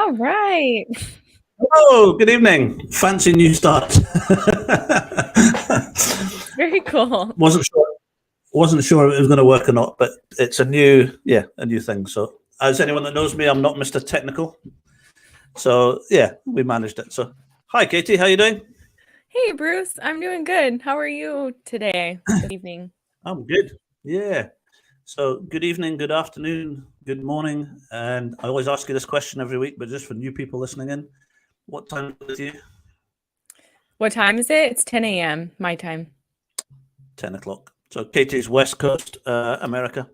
All right. Hello, good evening. Fancy new start. Very cool. Wasn't sure if it was going to work or not, but it's a new thing. So, as anyone that knows me, I'm not Mr. Technical. So, yeah, we managed it. So, hi, Katie, how you doing? Hey, Bruce. I'm doing good. How are you today, this evening? I'm good. Yeah. So, good evening, good afternoon, good morning, and I always ask you this question every week, but just for new people listening in, what time is it? What time is it? It's 10 a.m. my time. 10 o'clock. So Katie's West Coast, America.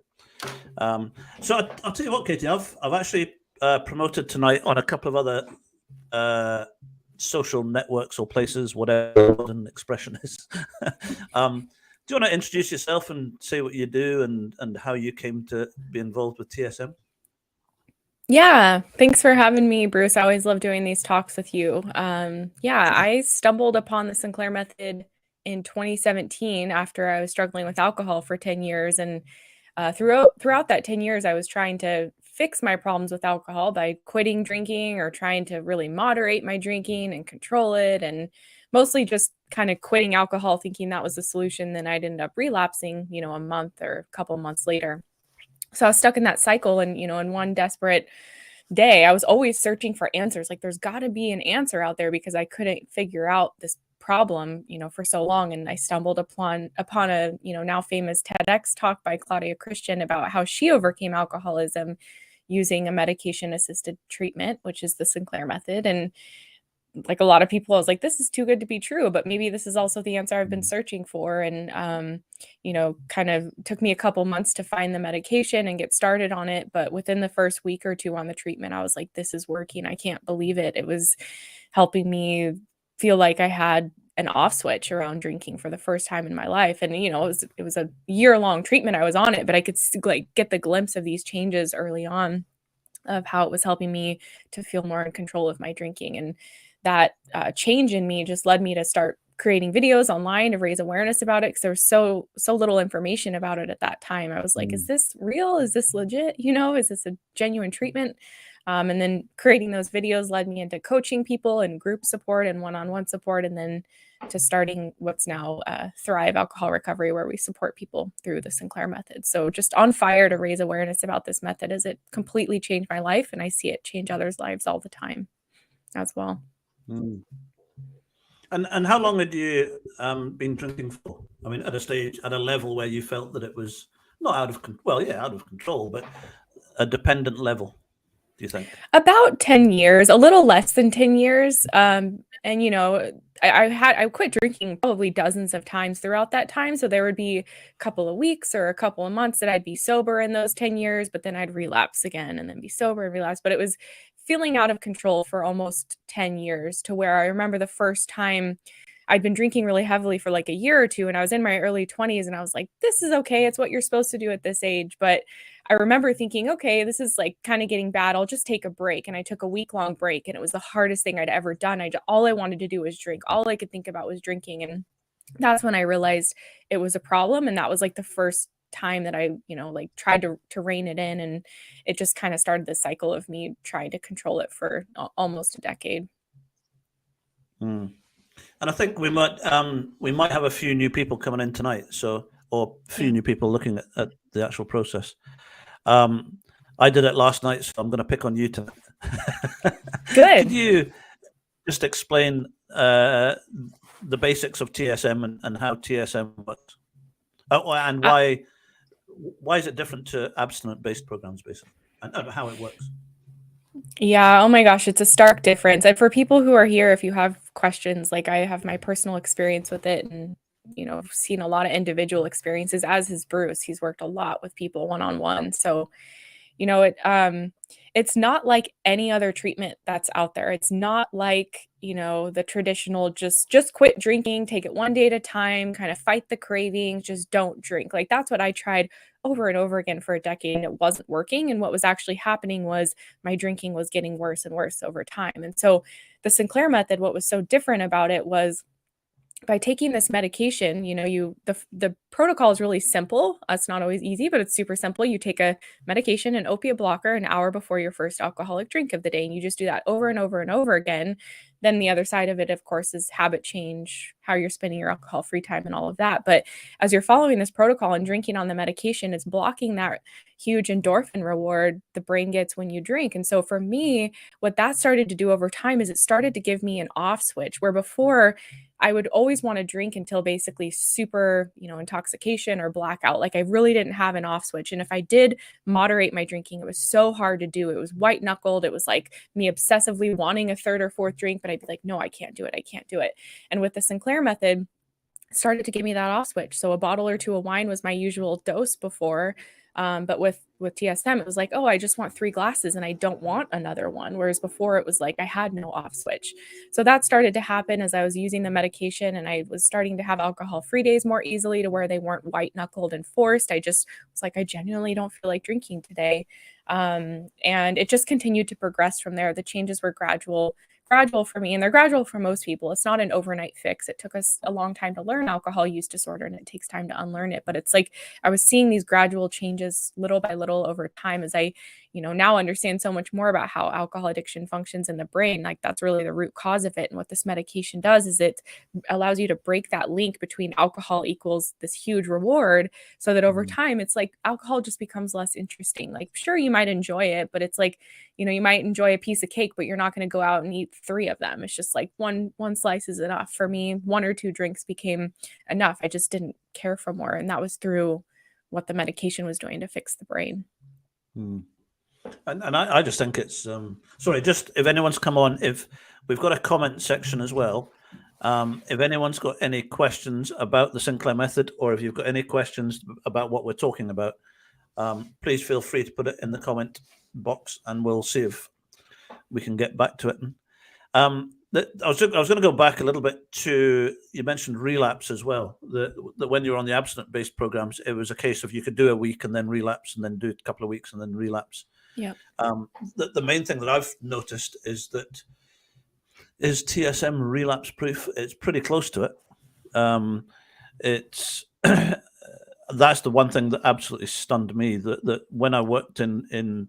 So I'll tell you what, Katie, I've actually promoted tonight on a couple of other social networks or places, whatever an expression is. Do you want to introduce yourself and say what you do and how you came to be involved with TSM? Yeah, thanks for having me, Bruce. I always love doing these talks with you. I stumbled upon the Sinclair Method in 2017 after I was struggling with alcohol for 10 years. And throughout that 10 years, I was trying to fix my problems with alcohol by quitting drinking or trying to really moderate my drinking and control it. And mostly just kind of quitting alcohol, thinking that was the solution. Then I'd end up relapsing, a month or a couple months later. So I was stuck in that cycle. And, in one desperate day, I was always searching for answers. Like, there's got to be an answer out there because I couldn't figure out this problem, for so long. And I stumbled upon a, now famous TEDx talk by Claudia Christian about how she overcame alcoholism using a medication assisted treatment, which is the Sinclair method. And like a lot of people, I was like, this is too good to be true, but maybe this is also the answer I've been searching for. And, kind of took me a couple months to find the medication and get started on it. But within the first week or two on the treatment, I was like, this is working. I can't believe it. It was helping me feel like I had an off switch around drinking for the first time in my life. And, it was a year-long treatment I was on it, but I could get the glimpse of these changes early on of how it was helping me to feel more in control of my drinking. And that change in me just led me to start creating videos online to raise awareness about it because there was so little information about it at that time. I was like, is this real? Is this legit? Is this a genuine treatment? And then creating those videos led me into coaching people and group support and one-on-one support, and then to starting what's now Thrive Alcohol Recovery, where we support people through the Sinclair method. So just on fire to raise awareness about this method, as it completely changed my life, and I see it change others' lives all the time as well. And how long had you been drinking for? I mean, at a level where you felt that it was not out of control, but a dependent level, do you think? About 10 years, a little less than 10 years. And, I quit drinking probably dozens of times throughout that time. So there would be a couple of weeks or a couple of months that I'd be sober in those 10 years, but then I'd relapse again and then be sober and relapse. But it was feeling out of control for almost 10 years, to where I remember the first time I'd been drinking really heavily for like a year or two, and I was in my early 20s, and I was like, this is okay. It's what you're supposed to do at this age. But I remember thinking, okay, this is like kind of getting bad. I'll just take a break. And I took a week-long break, and it was the hardest thing I'd ever done. All I wanted to do was drink. All I could think about was drinking. And that's when I realized it was a problem. And that was like the first time that I, tried to rein it in. And it just kind of started this cycle of me trying to control it for almost a decade. And I think we might have a few new people coming in tonight, or a few new people looking at the actual process. I did it last night, so I'm going to pick on you tonight. Good. Could you just explain the basics of TSM and how TSM works? And why is it different to abstinent-based programs, basically, and how it works? Yeah. Oh my gosh. It's a stark difference. And for people who are here, if you have questions, like I have my personal experience with it, and, seen a lot of individual experiences, as has Bruce. He's worked a lot with people one-on-one. So, it's not like any other treatment that's out there. It's not like, the traditional just quit drinking, take it one day at a time, kind of fight the cravings, just don't drink. Like, that's what I tried over and over again for a decade, and it wasn't working. And what was actually happening was my drinking was getting worse and worse over time. And so the Sinclair method, what was so different about it was by taking this medication, the protocol is really simple. It's not always easy, but it's super simple. You take a medication, an opiate blocker, an hour before your first alcoholic drink of the day, and you just do that over and over and over again. Then the other side of it, of course, is habit change, how you're spending your alcohol-free time and all of that. But as you're following this protocol and drinking on the medication, it's blocking that huge endorphin reward the brain gets when you drink. And so for me, what that started to do over time is it started to give me an off switch, where before I would always want to drink until basically super, intoxication or blackout. Like I really didn't have an off switch. And if I did moderate my drinking, it was so hard to do. It was white knuckled. It was like me obsessively wanting a third or fourth drink, but I'd be like, no, I can't do it. I can't do it. And with the Sinclair method, it started to give me that off switch. So a bottle or two of wine was my usual dose before. But with TSM, it was like, oh, I just want 3 glasses and I don't want another one. Whereas before it was like I had no off switch. So that started to happen as I was using the medication, and I was starting to have alcohol-free days more easily, to where they weren't white knuckled and forced. I just was like, I genuinely don't feel like drinking today. And it just continued to progress from there. The changes were gradual for me, and they're gradual for most people. It's not an overnight fix. It took us a long time to learn alcohol use disorder, and it takes time to unlearn it. But it's like I was seeing these gradual changes little by little over time as I, now understand so much more about how alcohol addiction functions in the brain. Like that's really the root cause of it. And what this medication does is it allows you to break that link between alcohol equals this huge reward, so that over time it's like alcohol just becomes less interesting. Like sure, you might enjoy it, but it's like, you might enjoy a piece of cake, but you're not going to go out and eat 3 of them. It's just like one slice is enough. For me, 1 or 2 drinks became enough. I just didn't care for more. And that was through what the medication was doing to fix the brain. And I just think it's sorry, just if anyone's come on, if we've got a comment section as well, if anyone's got any questions about the Sinclair method, or if you've got any questions about what we're talking about, please feel free to put it in the comment box and we'll see if we can get back to it. I was going to go back a little bit to, you mentioned relapse as well, that when you were on the abstinent-based programs, it was a case of you could do a week and then relapse, and then do a couple of weeks and then relapse. Yeah. The main thing that I've noticed is TSM relapse proof. It's pretty close to it. It's that's the one thing that absolutely stunned me, that when I worked in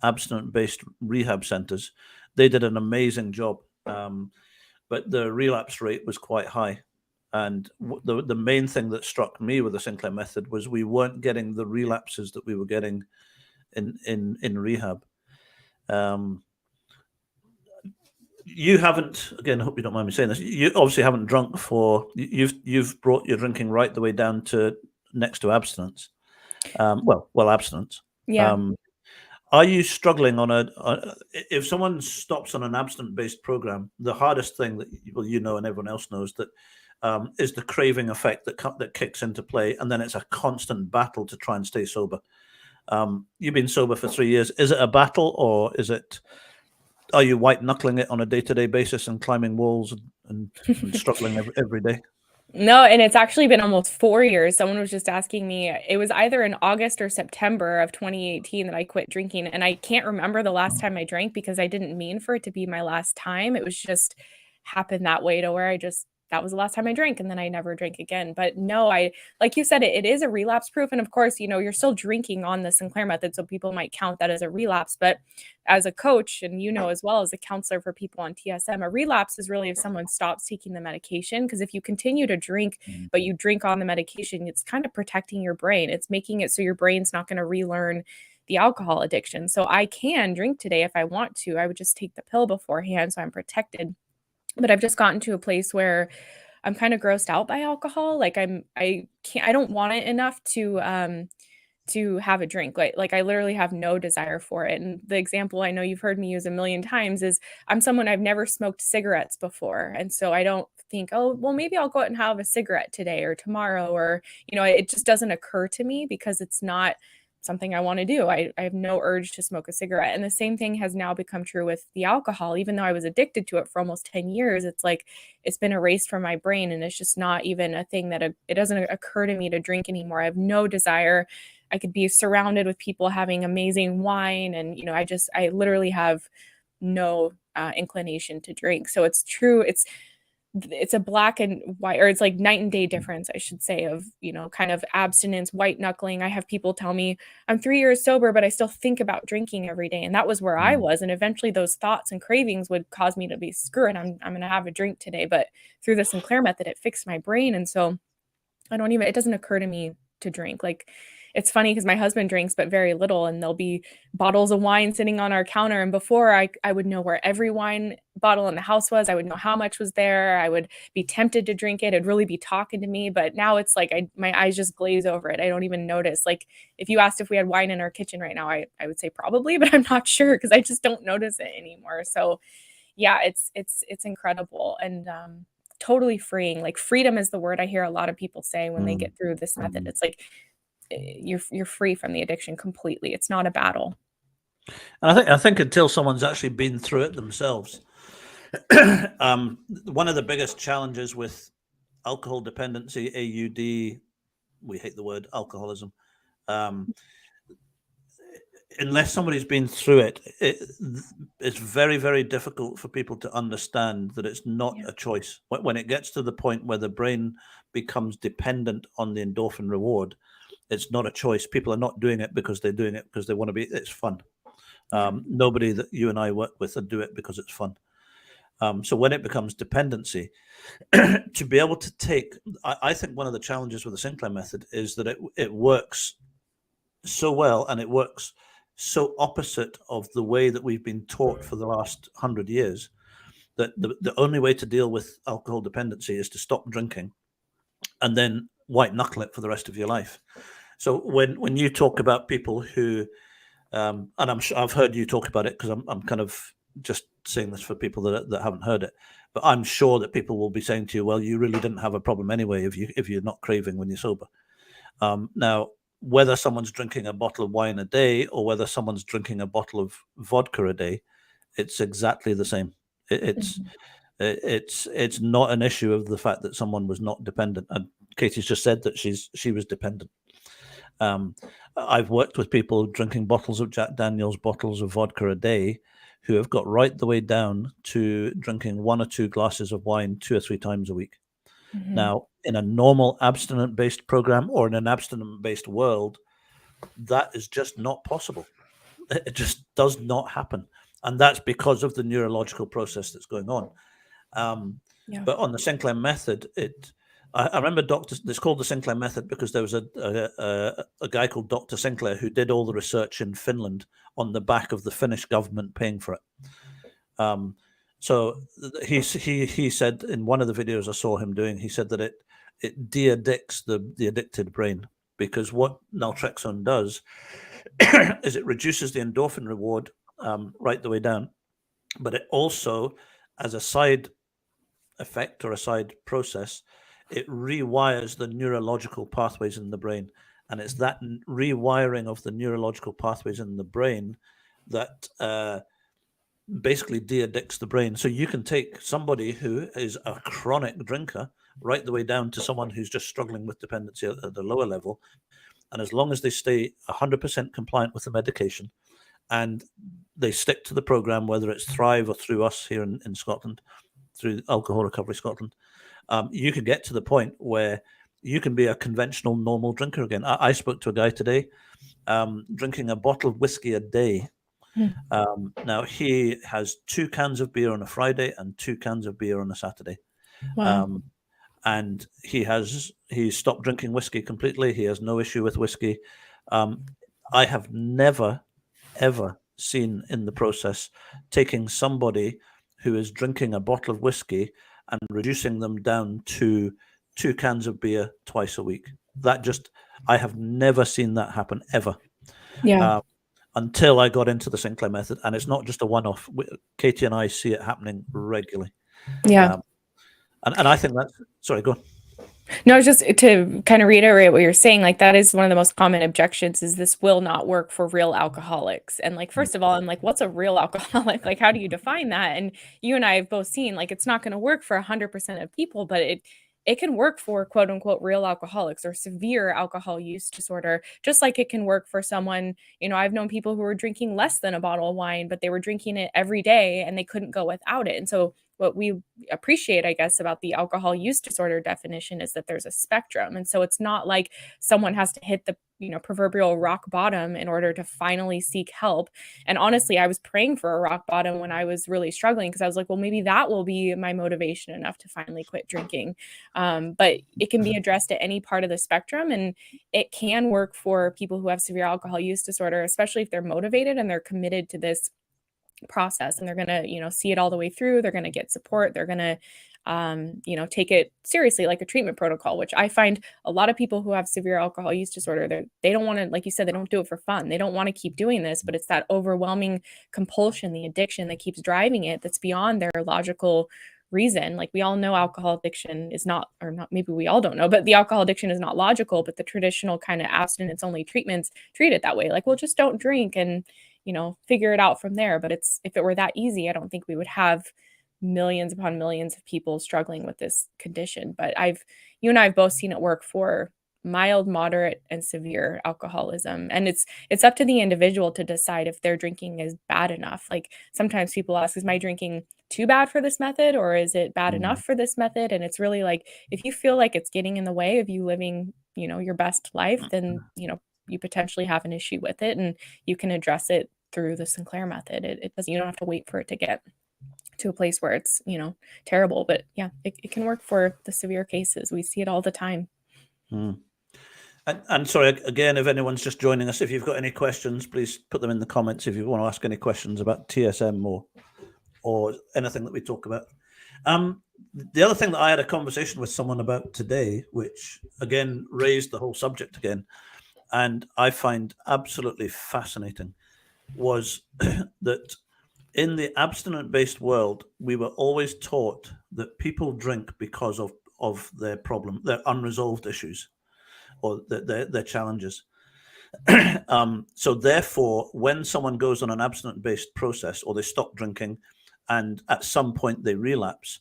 abstinent-based rehab centers, they did an amazing job, but the relapse rate was quite high. And the main thing that struck me with the Sinclair method was we weren't getting the relapses that we were getting in rehab. You haven't, again, I hope you don't mind me saying this, you obviously haven't drunk you've brought your drinking right the way down to next to abstinence. Abstinence. Yeah. Are you struggling if someone stops on an abstinent-based program, the hardest thing that and everyone else knows that is the craving effect that kicks into play, and then it's a constant battle to try and stay sober. You've been sober for 3 years. Is it a battle, or are you white knuckling it on a day-to-day basis and climbing walls and struggling every day? No, and it's actually been almost 4 years. Someone was just asking me, it was either in August or September of 2018 that I quit drinking. And I can't remember the last time I drank, because I didn't mean for it to be my last time. It was just happened that way, to where that was the last time I drank, and then I never drank again. But no, like you said, it is a relapse proof. And of course, you're still drinking on the Sinclair method, so people might count that as a relapse. But as a coach, and as well as a counselor for people on TSM, a relapse is really if someone stops taking the medication. Because if you continue to drink, but you drink on the medication, it's kind of protecting your brain. It's making it so your brain's not going to relearn the alcohol addiction. So I can drink today if I want to. I would just take the pill beforehand, so I'm protected. But I've just gotten to a place where I'm kind of grossed out by alcohol. Like I don't want it enough to have a drink. Like I literally have no desire for it. And the example I know you've heard me use a million times is I'm someone, I've never smoked cigarettes before. And so I don't think, oh, well, maybe I'll go out and have a cigarette today or tomorrow, or, it just doesn't occur to me, because it's not something I want to do. I have no urge to smoke a cigarette. And the same thing has now become true with the alcohol. Even though I was addicted to it for almost 10 years, it's like it's been erased from my brain, and it's just not even a thing that it doesn't occur to me to drink anymore. I have no desire. I could be surrounded with people having amazing wine, and I literally have no inclination to drink. So it's true. it's a black and white, or it's like night and day difference, I should say, of, kind of abstinence, white knuckling. I have people tell me I'm 3 years sober, but I still think about drinking every day. And that was where I was. And eventually those thoughts and cravings would cause me to be, screw it, I'm going to have a drink today. But through the Sinclair method, it fixed my brain. And so it doesn't occur to me to drink. Like, it's funny because my husband drinks, but very little, and there'll be bottles of wine sitting on our counter. And before I would know where every wine bottle in the house was. I would know how much was there. I would be tempted to drink it. It'd really be talking to me. But now it's like my eyes just glaze over it. I don't even notice. Like, if you asked if we had wine in our kitchen right now, I would say probably, but I'm not sure because I just don't notice it anymore. So yeah, it's incredible. And totally freeing. Like, freedom is the word I hear a lot of people say when they get through this method. It's like you're free from the addiction completely. It's not a battle. And I think until someone's actually been through it themselves, one of the biggest challenges with alcohol dependency, AUD, we hate the word alcoholism, unless somebody's been through it, it's very, very difficult for people to understand that it's not a choice. When it gets to the point where the brain becomes dependent on the endorphin reward, it's not a choice. People are not doing it because they're doing it because they want to be, it's fun. Nobody that you and I work with would do it because it's fun. So when it becomes dependency, to be able to take, I think one of the challenges with the Sinclair method is that it works so well, and it works so opposite of the way that we've been taught for the last 100 years, that the only way to deal with alcohol dependency is to stop drinking and then white knuckle it for the rest of your life. So when you talk about people who, and I'm sure I've heard you talk about it because I'm kind of just saying this for people that haven't heard it, but I'm sure that people will be saying to you, well, you really didn't have a problem anyway if you're not craving when you're sober. Now, whether someone's drinking a bottle of wine a day or whether someone's drinking a bottle of vodka a day, it's exactly the same. It's not an issue of the fact that someone was not dependent. And Katie's just said that she was dependent. I've worked with people drinking bottles of Jack Daniels, bottles of vodka a day, who have got right the way down to drinking 1 or 2 glasses of wine 2 or 3 times a week. Now, in a normal abstinent-based program or in an abstinent-based world, that is just not possible. It just does not happen. And that's because of the neurological process that's going on. But on the Sinclair method, I remember it's called the Sinclair method because there was a guy called Dr. Sinclair who did all the research in Finland on the back of the Finnish government paying for it. So he said in one of the videos I saw him doing, he said that it de-addicts the addicted brain, because what naltrexone does is it reduces the endorphin reward right the way down, but it also, as a side effect or a side process, it rewires the neurological pathways in the brain. And it's that rewiring of the neurological pathways in the brain that basically de-addicts the brain. So you can take somebody who is a chronic drinker right the way down to someone who's just struggling with dependency at the lower level. And as long as they stay 100% compliant with the medication and they stick to the program, whether it's Thrive or through us here in Scotland, through Alcohol Recovery Scotland, you can get to the point where you can be a conventional, normal drinker again. I spoke to a guy today drinking a bottle of whiskey a day. Now, he has 2 cans of beer on a Friday and 2 cans of beer on a Saturday. Wow. And he's stopped drinking whiskey completely. He has no issue with whiskey. I have never, ever seen in the process taking somebody who is drinking a bottle of whiskey and reducing them down to 2 cans of beer twice a week. I have never seen that happen ever. Yeah. Until I got into the Sinclair method, and it's not just a one-off. Katie and I see it happening regularly. Yeah. And I think that's, sorry, go on. No, just to kind of reiterate what you're saying, like, that is one of the most common objections, is this will not work for real alcoholics. And like, first of all, I'm like, what's a real alcoholic? Like, how do you define that? And you and I have both seen, like, it's not going to work for 100% of people, but it can work for quote unquote real alcoholics or severe alcohol use disorder, just like it can work for someone, I've known people who were drinking less than a bottle of wine, but they were drinking it every day and they couldn't go without it. And so what we appreciate, I guess, about the alcohol use disorder definition is that there's a spectrum. And so it's not like someone has to hit the proverbial rock bottom in order to finally seek help. And honestly, I was praying for a rock bottom when I was really struggling, because I was like, well, maybe that will be my motivation enough to finally quit drinking. But it can be addressed at any part of the spectrum, and it can work for people who have severe alcohol use disorder, especially if they're motivated and they're committed to this process, and they're going to, see it all the way through. They're going to get support. They're going to, take it seriously, like a treatment protocol, which I find a lot of people who have severe alcohol use disorder, they don't want to, like you said, they don't do it for fun. They don't want to keep doing this, but it's that overwhelming compulsion, the addiction that keeps driving it, that's beyond their logical reason. Like, we all know alcohol addiction is not, or not, maybe we all don't know, but the alcohol addiction is not logical, but the traditional kind of abstinence only treatments treat it that way. Like, well, just don't drink and, figure it out from there. But if it were that easy, I don't think we would have millions upon millions of people struggling with this condition. But you and I have both seen it work for mild, moderate, and severe alcoholism. And it's up to the individual to decide if their drinking is bad enough. Like, sometimes people ask, is my drinking too bad for this method, or is it bad enough for this method? And it's really like, if you feel like it's getting in the way of you living, your best life, then, you potentially have an issue with it, and you can address it through the Sinclair method. It doesn't, you don't have to wait for it to get to a place where it's, terrible. But yeah, it can work for the severe cases. We see it all the time. And sorry, again, if anyone's just joining us, if you've got any questions, please put them in the comments if you want to ask any questions about TSM or anything that we talk about. The other thing that I had a conversation with someone about today, which again raised the whole subject again, and I find absolutely fascinating, was that in the abstinent-based world, we were always taught that people drink because of their problem, their unresolved issues, or their challenges. So therefore, when someone goes on an abstinent-based process, or they stop drinking, and at some point they relapse,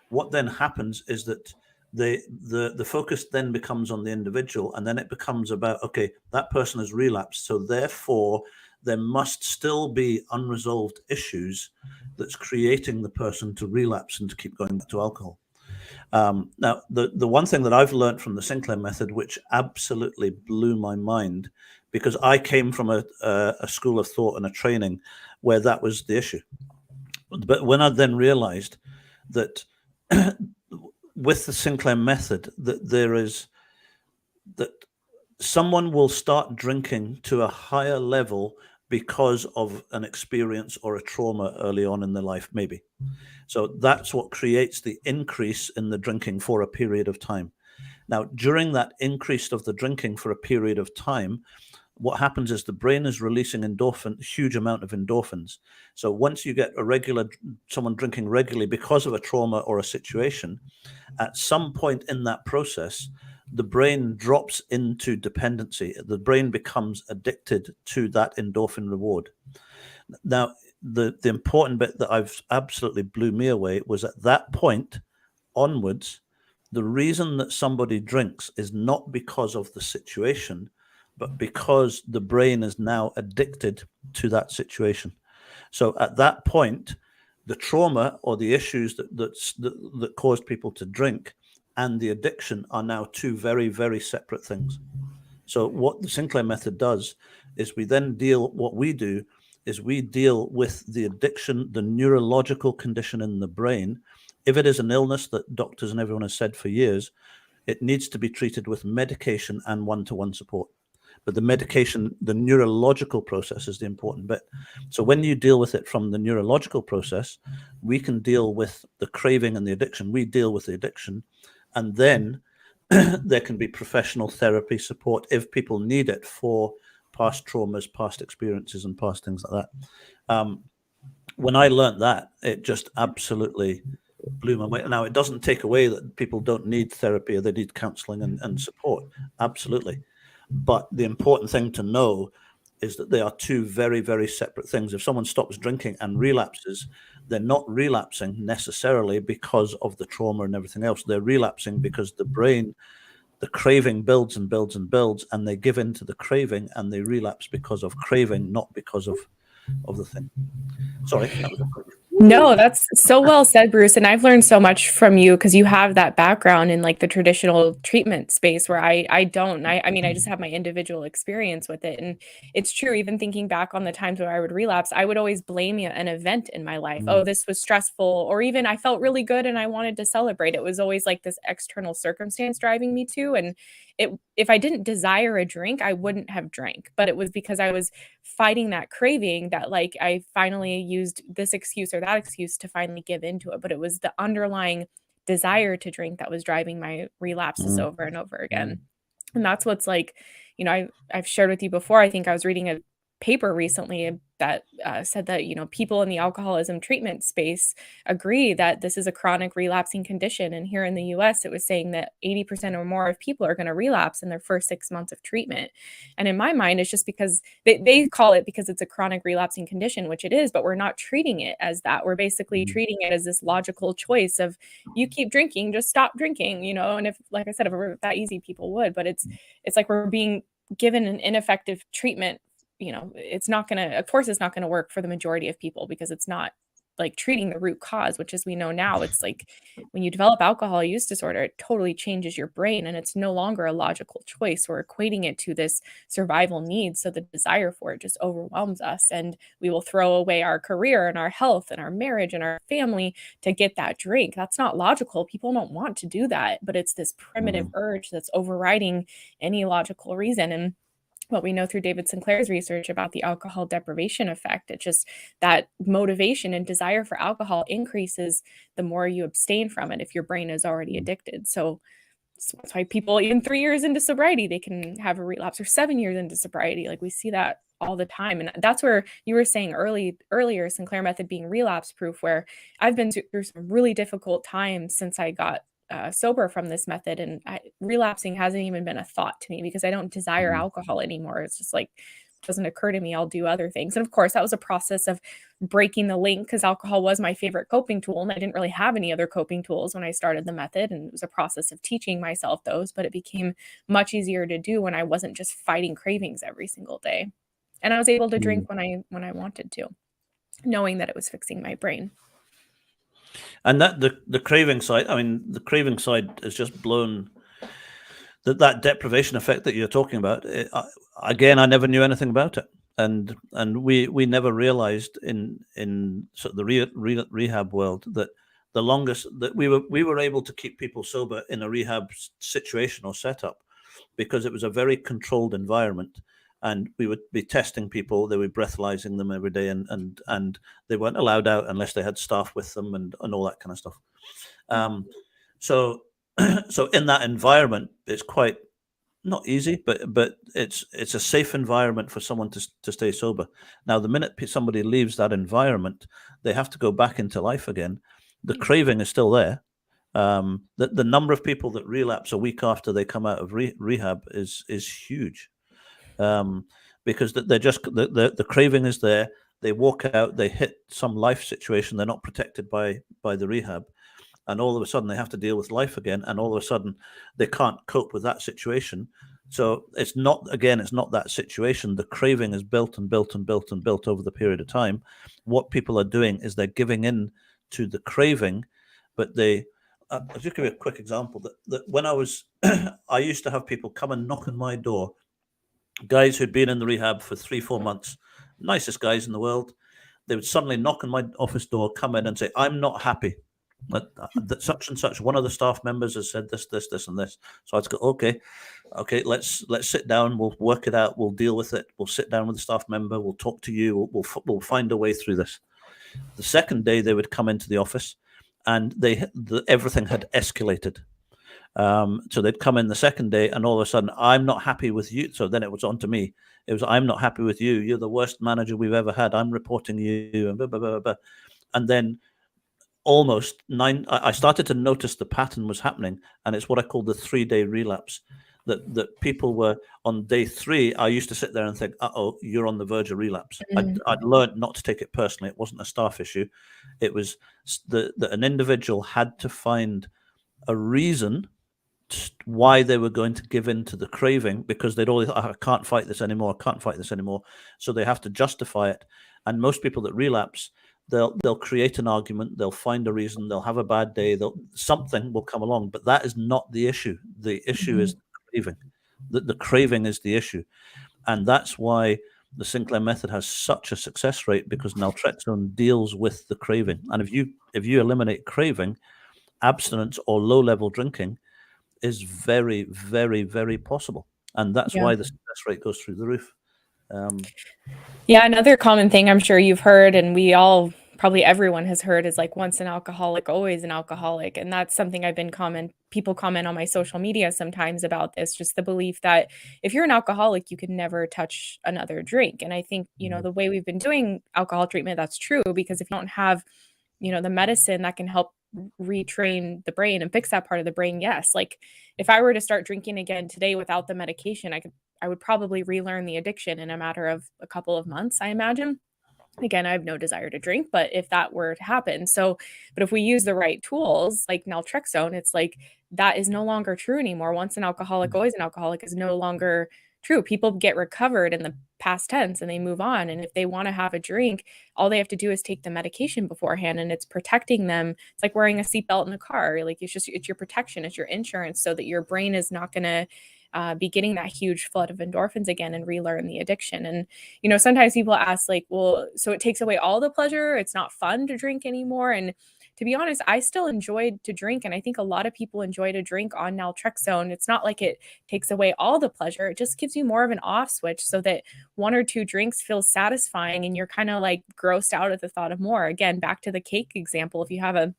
what then happens is that the focus then becomes on the individual, and then it becomes about, okay, that person has relapsed, so therefore there must still be unresolved issues that's creating the person to relapse and to keep going back to alcohol. Now, the one thing that I've learned from the Sinclair method, which absolutely blew my mind, because I came from a school of thought and a training where that was the issue. But when I then realized that with the Sinclair method, that someone will start drinking to a higher level because of an experience or a trauma early on in their life, maybe. So that's what creates the increase in the drinking for a period of time. Now, during that increase of the drinking for a period of time, what happens is the brain is releasing huge amount of endorphins. So once you get someone drinking regularly because of a trauma or a situation, at some point in that process, the brain drops into dependency. The brain becomes addicted to that endorphin reward. Now, the important bit that I've absolutely blew me away was at that point onwards, the reason that somebody drinks is not because of the situation, but because the brain is now addicted to that situation. So at that point, the trauma or the issues that caused people to drink and the addiction are now two very, very separate things. So what the Sinclair method does is we deal with the addiction, the neurological condition in the brain. If it is an illness that doctors and everyone has said for years, it needs to be treated with medication and one-to-one support. But the medication, the neurological process is the important bit. So when you deal with it from the neurological process, we can deal with the craving and the addiction. We deal with the addiction. And then there can be professional therapy support if people need it for past traumas, past experiences, and past things like that. When I learned that, it just absolutely blew my way. Now, it doesn't take away that people don't need therapy or they need counseling and support. Absolutely. But the important thing to know is that they are two very, very separate things. If someone stops drinking and relapses, they're not relapsing necessarily because of the trauma and everything else. They're relapsing because the brain, the craving builds and builds and builds, and they give in to the craving and they relapse because of craving, not because of the thing. Sorry, that was a quick. No, that's so well said, Bruce. And I've learned so much from you because you have that background in like the traditional treatment space where I don't. I mean, I just have my individual experience with it. And it's true, even thinking back on the times where I would relapse, I would always blame an event in my life. Oh, this was stressful, or even I felt really good and I wanted to celebrate. It was always like this external circumstance driving me to. And if I didn't desire a drink, I wouldn't have drank. But it was because I was fighting that craving that like I finally used this excuse or that excuse to finally give into it. But it was the underlying desire to drink that was driving my relapses over and over again. And that's what's like, I've shared with you before. I think I was reading a paper recently that said that, people in the alcoholism treatment space agree that this is a chronic relapsing condition. And here in the US, it was saying that 80% or more of people are going to relapse in their first 6 months of treatment. And in my mind, it's just because they call it because it's a chronic relapsing condition, which it is, but we're not treating it as that. We're basically treating it as this logical choice of you keep drinking, just stop drinking, and if, like I said, if it were that easy, people would, but it's like we're being given an ineffective treatment. It's not going to, of course, it's not going to work for the majority of people because it's not like treating the root cause, which as we know now, it's like when you develop alcohol use disorder, it totally changes your brain and it's no longer a logical choice. We're equating it to this survival need. So the desire for it just overwhelms us and we will throw away our career and our health and our marriage and our family to get that drink. That's not logical. People don't want to do that, but it's this primitive urge that's overriding any logical reason. And what we know through David Sinclair's research about the alcohol deprivation effect, it's just that motivation and desire for alcohol increases the more you abstain from it if your brain is already addicted. So that's why people, even 3 years into sobriety, they can have a relapse, or 7 years into sobriety. Like we see that all the time. And that's where you were saying earlier, Sinclair Method being relapse proof, where I've been through some really difficult times since I got sober from this method, and relapsing hasn't even been a thought to me because I don't desire alcohol anymore. It's just like it doesn't occur to me. I'll do other things. And of course, that was a process of breaking the link because alcohol was my favorite coping tool, and I didn't really have any other coping tools when I started the method. And it was a process of teaching myself those, but it became much easier to do when I wasn't just fighting cravings every single day, and I was able to drink when I wanted to, knowing that it was fixing my brain. And that the craving side, the craving side is just blown. That deprivation effect that you're talking about, again, I never knew anything about it, and we never realized in sort of the rehab world that the longest that we were able to keep people sober in a rehab situation or setup because it was a very controlled environment. And we would be testing people. They were breathalyzing them every day, and they weren't allowed out unless they had staff with them and all that kind of stuff. So in that environment, it's quite not easy, but it's a safe environment for someone to stay sober. Now, the minute somebody leaves that environment, they have to go back into life again. The craving is still there. The number of people that relapse a week after they come out of rehab is huge. Because they're just the craving is there. They walk out, they hit some life situation. They're not protected by the rehab, and all of a sudden they have to deal with life again. And all of a sudden they can't cope with that situation. So it's not that situation. The craving is built and built and built and built over the period of time. What people are doing is they're giving in to the craving, but I'll just give you a quick example. That when I was, I used to have people come and knock on my door. Guys who'd been in the rehab for 3-4 months, nicest guys in the world. They would suddenly knock on my office door, come in and say, "I'm not happy that such and such, one of the staff members has said this, this, this, and this." So I'd go, okay, let's sit down. We'll work it out. We'll deal with it. We'll sit down with the staff member. We'll talk to you. We'll find a way through this. The second day they would come into the office, and everything had escalated. So they'd come in the second day, and all of a sudden, "I'm not happy with you." So then it was on to me. It was, "I'm not happy with you. You're the worst manager we've ever had. I'm reporting you," and blah, blah, blah, blah. And then I started to notice the pattern was happening, and it's what I call the 3-day relapse. that people were on day 3. I used to sit there and think, uh-oh, you're on the verge of relapse. I'd learned not to take it personally. It wasn't a staff issue. It was that an individual had to find a reason why they were going to give in to the craving, because they'd always, I can't fight this anymore. I can't fight this anymore. So they have to justify it. And most people that relapse, they'll create an argument. They'll find a reason. They'll have a bad day. Something will come along, but that is not the issue. The issue is the craving. The craving is the issue. And that's why the Sinclair Method has such a success rate, because naltrexone deals with the craving. And if you eliminate craving, abstinence or low-level drinking is very, very, very possible. And that's why the success rate goes through the roof. Yeah, another common thing I'm sure you've heard, and probably everyone has heard, is like, once an alcoholic, always an alcoholic. And that's something people comment on my social media sometimes about this, just the belief that if you're an alcoholic, you could never touch another drink. And I think, the way we've been doing alcohol treatment, that's true, because if you don't have, the medicine that can help retrain the brain and fix that part of the brain, yes. Like, if I were to start drinking again today without the medication, I would probably relearn the addiction in a matter of a couple of months, I imagine. Again, I have no desire to drink, but if that were to happen. But if we use the right tools like naltrexone, it's like, that is no longer true anymore. Once an alcoholic, always an alcoholic is no longer true. People get recovered in the past tense and they move on. And if they want to have a drink, all they have to do is take the medication beforehand, and it's protecting them. It's like wearing a seatbelt in a car. Like, it's your protection, it's your insurance, so that your brain is not going to be getting that huge flood of endorphins again and relearn the addiction. And, sometimes people ask, like, well, so it takes away all the pleasure? It's not fun to drink anymore? And to be honest, I still enjoyed to drink. And I think a lot of people enjoy to drink on naltrexone. It's not like it takes away all the pleasure. It just gives you more of an off switch, so that 1 or 2 drinks feels satisfying and you're kind of like grossed out at the thought of more. Again, back to the cake example. If you have a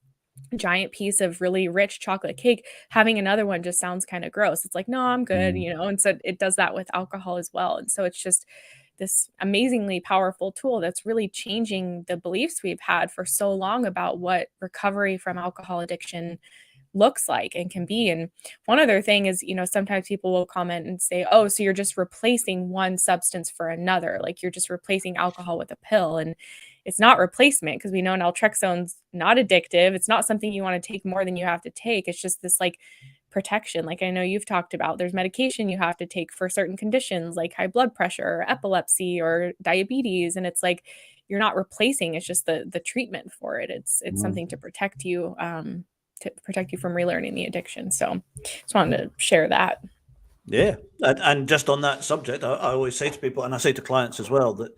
giant piece of really rich chocolate cake, having another one just sounds kind of gross. It's like, no, I'm good, and so it does that with alcohol as well. And so it's just this amazingly powerful tool that's really changing the beliefs we've had for so long about what recovery from alcohol addiction looks like and can be. And one other thing is, sometimes people will comment and say, oh, so you're just replacing one substance for another, like you're just replacing alcohol with a pill. And it's not replacement, because we know naltrexone's not addictive. It's not something you want to take more than you have to take. It's just this like protection. Like, I know you've talked about, there's medication you have to take for certain conditions like high blood pressure or epilepsy or diabetes. And it's like, you're not replacing, it's just the treatment for it. It's something to protect you from relearning the addiction. So just wanted to share that. Yeah. And just on that subject, I always say to people, and I say to clients as well, that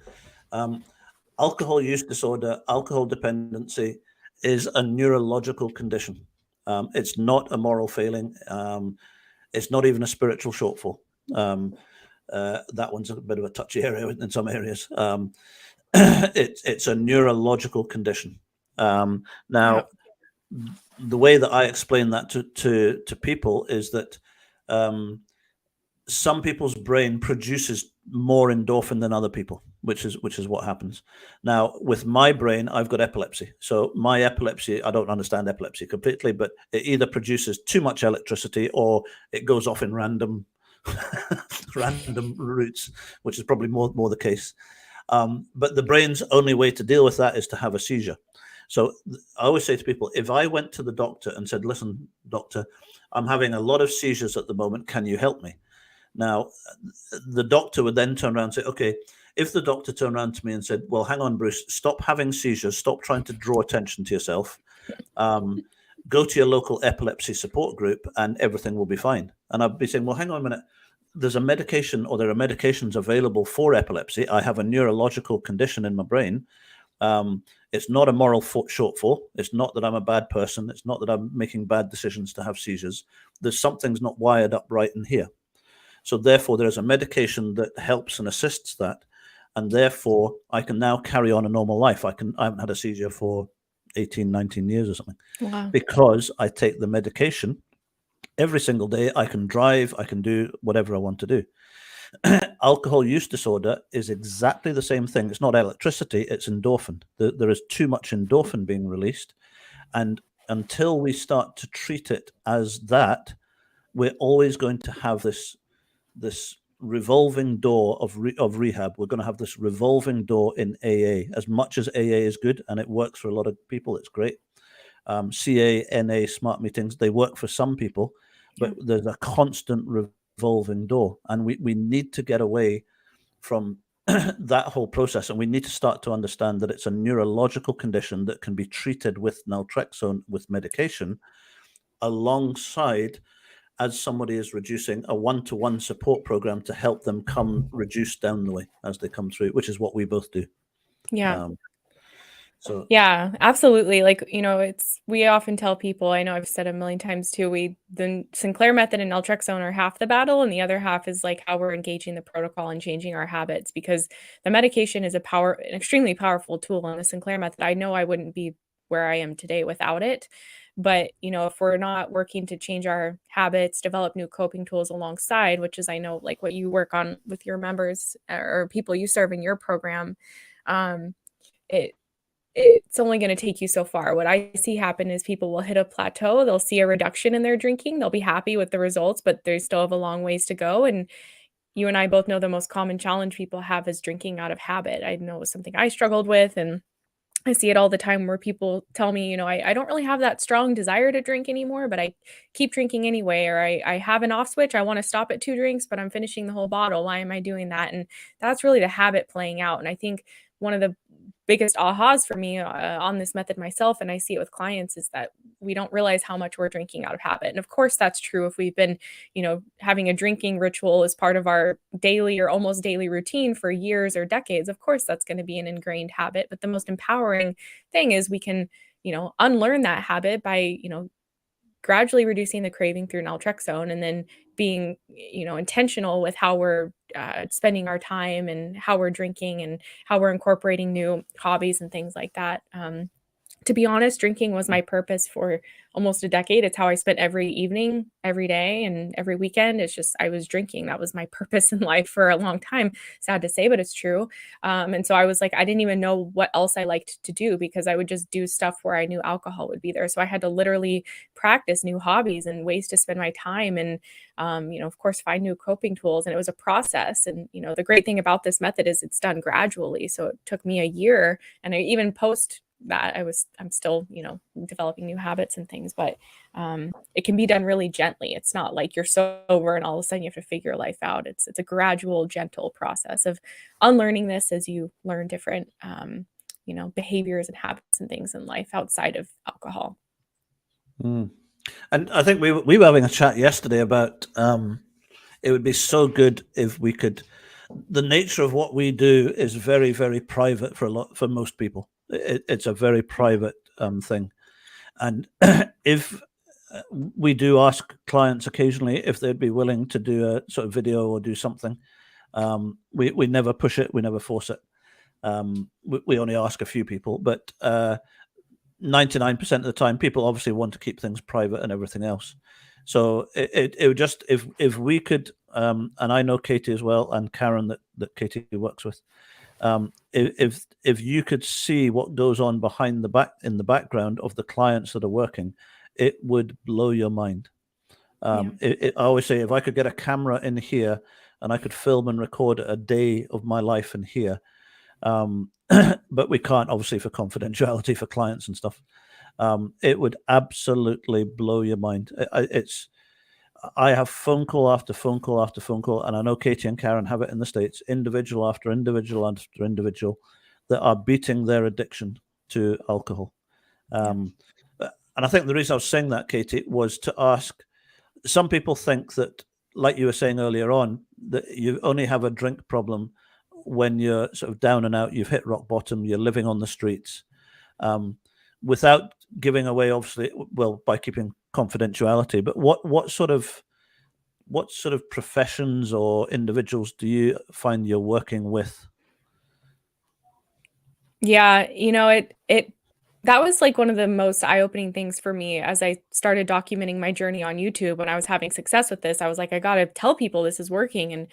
alcohol use disorder, alcohol dependency is a neurological condition. It's not a moral failing. It's not even a spiritual shortfall. That one's a bit of a touchy area in some areas. It's a neurological condition. Now, the way that I explain that to people is that some people's brain produces more endorphin than other people, which is what happens. Now, with my brain, I've got epilepsy. So my epilepsy, I don't understand epilepsy completely, but it either produces too much electricity or it goes off in random routes, which is probably more the case. But the brain's only way to deal with that is to have a seizure. So I always say to people, if I went to the doctor and said, listen, doctor, I'm having a lot of seizures at the moment, can you help me? Now, the doctor would then turn around and say, okay, if the doctor turned around to me and said, well, hang on, Bruce, stop having seizures, stop trying to draw attention to yourself, go to your local epilepsy support group and everything will be fine. And I'd be saying, well, hang on a minute, there's a medication, or there are medications available for epilepsy. I have a neurological condition in my brain. It's not a moral shortfall. It's not that I'm a bad person. It's not that I'm making bad decisions to have seizures. There's something's not wired up right in here. So therefore, there is a medication that helps and assists that. And therefore, I can now carry on a normal life. I haven't had a seizure for 18, 19 years or something. Wow. Because I take the medication every single day. I can drive. I can do whatever I want to do. Alcohol use disorder is exactly the same thing. It's not electricity, it's endorphin. There is too much endorphin being released. And until we start to treat it as that, we're always going to have this this revolving door of rehab. We're going to have this revolving door in AA. As much as AA is good and it works for a lot of people, it's great. CA, NA, smart meetings, they work for some people, but there's a constant revolving door, and we need to get away from that whole process, and we need to start to understand that it's a neurological condition that can be treated with naltrexone with medication alongside, as somebody is reducing, a one-to-one support program to help them come reduce down the way as they come through, which is what we both do. So yeah, absolutely. Like, we often tell people, I know I've said a million times too, the Sinclair method and naltrexone are half the battle, and the other half is like how we're engaging the protocol and changing our habits, because the medication is an extremely powerful tool. And the Sinclair method, I know I wouldn't be where I am today without it. But, if we're not working to change our habits, develop new coping tools alongside, which is, I know, like what you work on with your members or people you serve in your program, it's only going to take you so far. What I see happen is people will hit a plateau. They'll see a reduction in their drinking. They'll be happy with the results, but they still have a long ways to go. And you and I both know the most common challenge people have is drinking out of habit. I know it was something I struggled with, and I see it all the time where people tell me, I don't really have that strong desire to drink anymore, but I keep drinking anyway, or I have an off switch. I want to stop at 2 drinks, but I'm finishing the whole bottle. Why am I doing that? And that's really the habit playing out. And I think one of the biggest ahas for me on this method myself, and I see it with clients, is that we don't realize how much we're drinking out of habit. And of course, that's true if we've been, having a drinking ritual as part of our daily or almost daily routine for years or decades. Of course, that's going to be an ingrained habit. But the most empowering thing is we can, unlearn that habit by, gradually reducing the craving through naltrexone, and then being, intentional with how we're spending our time and how we're drinking and how we're incorporating new hobbies and things like that. To be honest, drinking was my purpose for almost a decade. It's how I spent every evening, every day, and every weekend. It's just, I was drinking. That was my purpose in life for a long time. Sad to say, but it's true. And so I was like, I didn't even know what else I liked to do, because I would just do stuff where I knew alcohol would be there. So I had to literally practice new hobbies and ways to spend my time, and, of course, find new coping tools. And it was a process. And, the great thing about this method is it's done gradually. So it took me a year, and I even post that I'm still, developing new habits and things, but it can be done really gently. It's not like you're sober and all of a sudden you have to figure life out. It's a gradual, gentle process of unlearning this as you learn different, behaviors and habits and things in life outside of alcohol. And I think we were having a chat yesterday about it would be so good if we could. The nature of what we do is very, very private for most people. It's a very private thing, and if we do ask clients occasionally if they'd be willing to do a sort of video or do something, we never push it, we never force it. We only ask a few people, but 99% of the time, people obviously want to keep things private and everything else. So it would just, if we could, and I know Katie as well, and Karen that Katie works with. If you could see what goes on in the background of the clients that are working, it would blow your mind. I always say, if I could get a camera in here and I could film and record a day of my life in here, but we can't, obviously, for confidentiality for clients and stuff. It would absolutely blow your mind. I have phone call after phone call after phone call, and I know Katie and Karen have it in the States, individual after individual after individual, that are beating their addiction to alcohol. And I think the reason I was saying that, Katie, was to ask, some people think that, like you were saying earlier on, that you only have a drink problem when you're sort of down and out, you've hit rock bottom, you're living on the streets, without giving away, obviously, well, by keeping confidentiality. But what sort of professions or individuals do you find you're working with? Yeah, that was like one of the most eye-opening things for me as I started documenting my journey on YouTube. When I was having success with this, I was like, I got to tell people this is working. And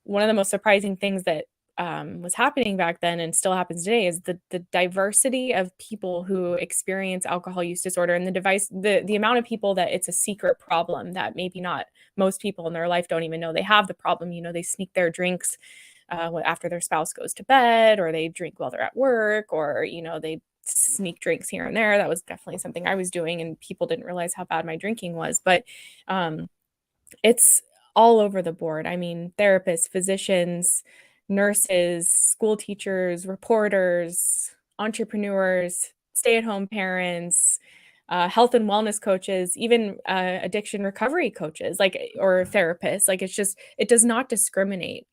one of the most surprising things that was happening back then and still happens today is the diversity of people who experience alcohol use disorder, and the amount of people that it's a secret problem that maybe not most people in their life don't even know they have the problem. They sneak their drinks after their spouse goes to bed, or they drink while they're at work, or they sneak drinks here and there. That was definitely something I was doing, and people didn't realize how bad my drinking was. But it's all over the board. I mean, therapists, physicians, nurses, school teachers, reporters, entrepreneurs, stay-at-home parents, health and wellness coaches, even addiction recovery coaches, or therapists. It does not discriminate.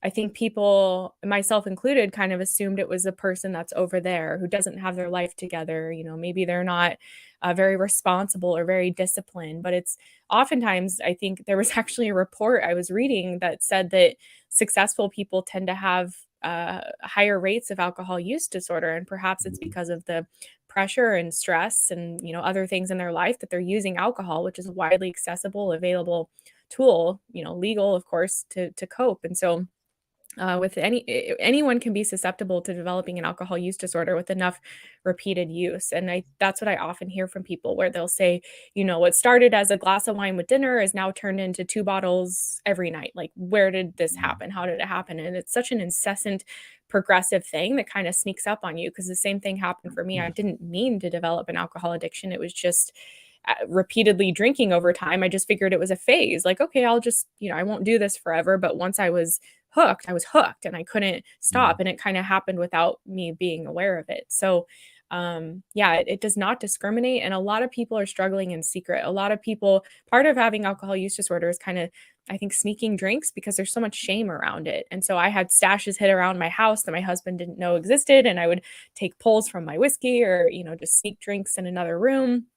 I think people, myself included, kind of assumed it was a person that's over there who doesn't have their life together. Maybe they're not very responsible or very disciplined. But it's oftentimes, I think there was actually a report I was reading that said that successful people tend to have higher rates of alcohol use disorder. And perhaps it's because of the pressure and stress and other things in their life that they're using alcohol, which is a widely accessible, available tool, legal, of course, to cope. And so with anyone can be susceptible to developing an alcohol use disorder with enough repeated use. And that's what I often hear from people, where they'll say, what started as a glass of wine with dinner is now turned into 2 bottles every night. Like, where did this happen? How did it happen? And it's such an incessant progressive thing that kind of sneaks up on you, because the same thing happened for me. I didn't mean to develop an alcohol addiction. It was just repeatedly drinking over time. I just figured it was a phase. Like, okay, I'll just, I won't do this forever. But once I was hooked and I couldn't stop. And it kind of happened without me being aware of it. So it does not discriminate. And a lot of people are struggling in secret. A lot of people, part of having alcohol use disorder is kind of, I think, sneaking drinks, because there's so much shame around it. And so I had stashes hid around my house that my husband didn't know existed. And I would take pulls from my whiskey, or, just sneak drinks in another room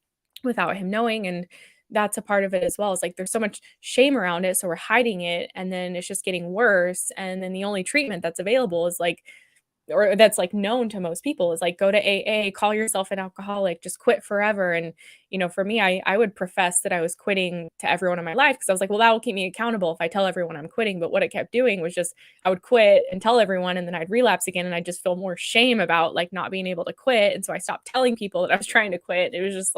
without him knowing. And that's a part of it as well. It's like there's so much shame around it, so we're hiding it, and then it's just getting worse. And then the only treatment that's available is or that's known to most people, is go to AA, call yourself an alcoholic, just quit forever. And for me, I would profess that I was quitting to everyone in my life, because I was like, well, that will keep me accountable if I tell everyone I'm quitting. But what it kept doing was just, I would quit and tell everyone, and then I'd relapse again, and I'd just feel more shame about not being able to quit. And so I stopped telling people that I was trying to quit. It was just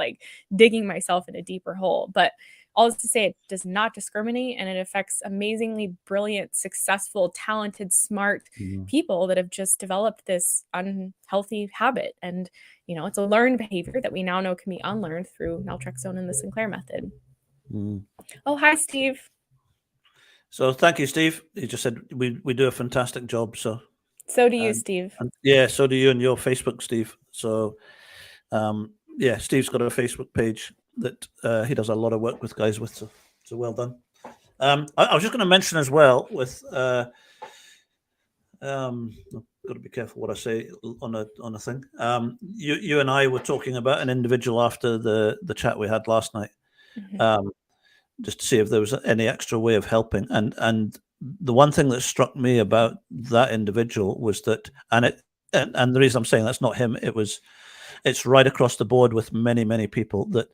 digging myself in a deeper hole. But all is to say, it does not discriminate, and it affects amazingly brilliant, successful, talented, smart people that have just developed this unhealthy habit. And, it's a learned behavior that we now know can be unlearned through naltrexone and the Sinclair method. Oh, hi, Steve. So thank you, Steve. You just said we do a fantastic job. So do you, Steve. Yeah, so do you and your Facebook, Steve. So Steve's got a Facebook page that he does a lot of work with guys with. So well done. I was just going to mention as well with I've got to be careful what I say on a thing. You and I were talking about an individual after the chat we had last night, just to see if there was any extra way of helping. And the one thing that struck me about that individual was that, and the reason I'm saying that's not him, it's right across the board with many people, that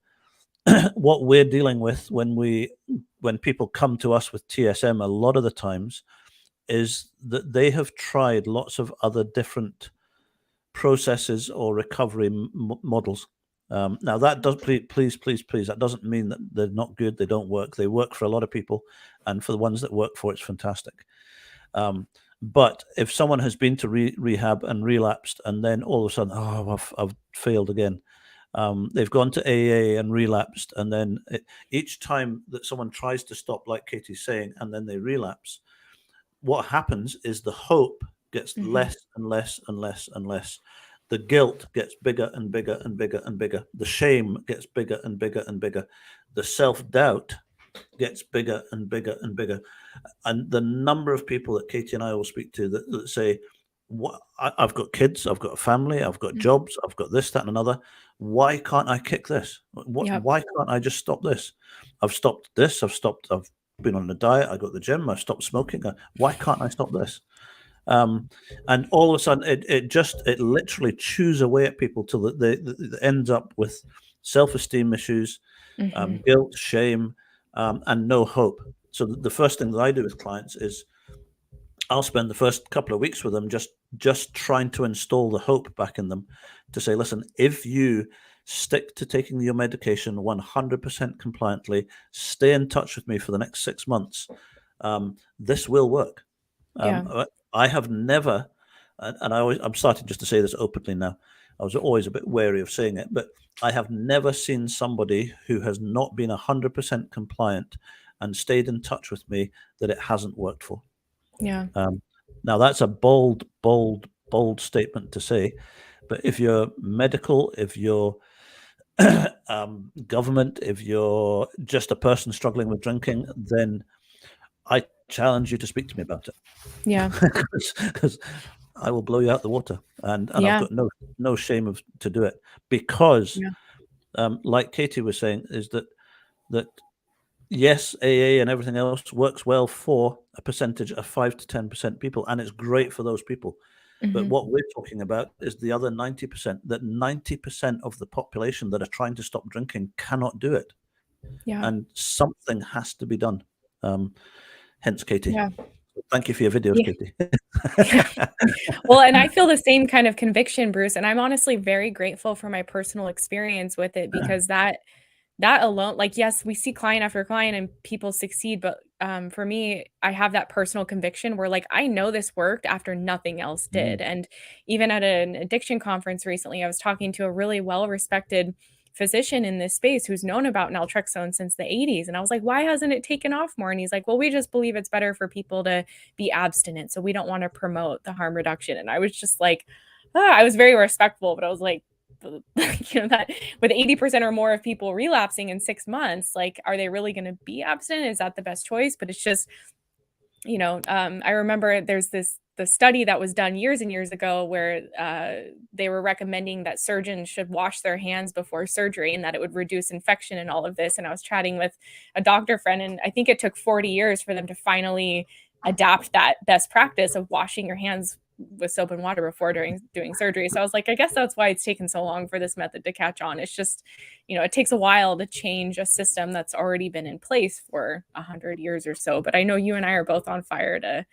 what we're dealing with when people come to us with TSM a lot of the times is that they have tried lots of other different processes or recovery models. Now that does, please, that doesn't mean that they're not good, they don't work. They work for a lot of people, and for the ones that work for it's fantastic. But if someone has been to rehab and relapsed, and then all of a sudden, I've failed again, they've gone to AA and relapsed, and then each time that someone tries to stop, like Katie's saying, and then they relapse, what happens is the hope gets less and less and less and less. The guilt gets bigger and bigger and bigger and bigger. The shame gets bigger and bigger and bigger. The self-doubt gets bigger and bigger and bigger. And the number of people that Katie and I will speak to that say, I've got kids, I've got a family, I've got jobs, I've got this, that, and another. Why can't I kick this? Why can't I just stop this? I've stopped this. I've been on a diet. I got the gym. I've stopped smoking. Why can't I stop this? And all of a sudden, it literally chews away at people till it ends up with self-esteem issues, guilt, shame, and no hope. So the first thing that I do with clients is I'll spend the first couple of weeks with them just trying to install the hope back in them to say, listen, if you stick to taking your medication 100% compliantly, stay in touch with me for the next 6 months, this will work. I have never, and I'm starting just to say this openly now, I was always a bit wary of saying it, but I have never seen somebody who has not been 100% compliant and stayed in touch with me that it hasn't worked for. Yeah. Now that's a bold statement to say, but if you're medical, if you're government, if you're just a person struggling with drinking, then I challenge you to speak to me about it. Yeah. Because I will blow you out the water, and I've got no shame to do it, because like Katie was saying, is that yes, AA and everything else works well for a percentage of 5 to 10% people, and it's great for those people. But what we're talking about is the other 90%, that 90% of the population that are trying to stop drinking cannot do it. And something has to be done. Hence, Katie. Thank you for your videos, Katie. Well, and I feel the same kind of conviction, Bruce, and I'm honestly very grateful for my personal experience with it, because that alone, like, yes, we see client after client and people succeed, but for me, I have that personal conviction where, like, I know this worked after nothing else did. And even at an addiction conference recently, I was talking to a really well-respected physician in this space who's known about naltrexone since the 80s. And I was like, why hasn't it taken off more? And he's like, well, we just believe it's better for people to be abstinent, so we don't want to promote the harm reduction. And I was just like, I was very respectful, but I was like, that with 80% or more of people relapsing in 6 months, like, are they really going to be abstinent? Is that the best choice? But it's just, I remember there's the study that was done years and years ago where they were recommending that surgeons should wash their hands before surgery and that it would reduce infection and all of this. And I was chatting with a doctor friend, and I think it took 40 years for them to finally adapt that best practice of washing your hands with soap and water before doing surgery. So I was like, I guess that's why it's taken so long for this method to catch on. It's just, it takes a while to change a system that's already been in place for 100 years or so. But I know you and I are both on fire to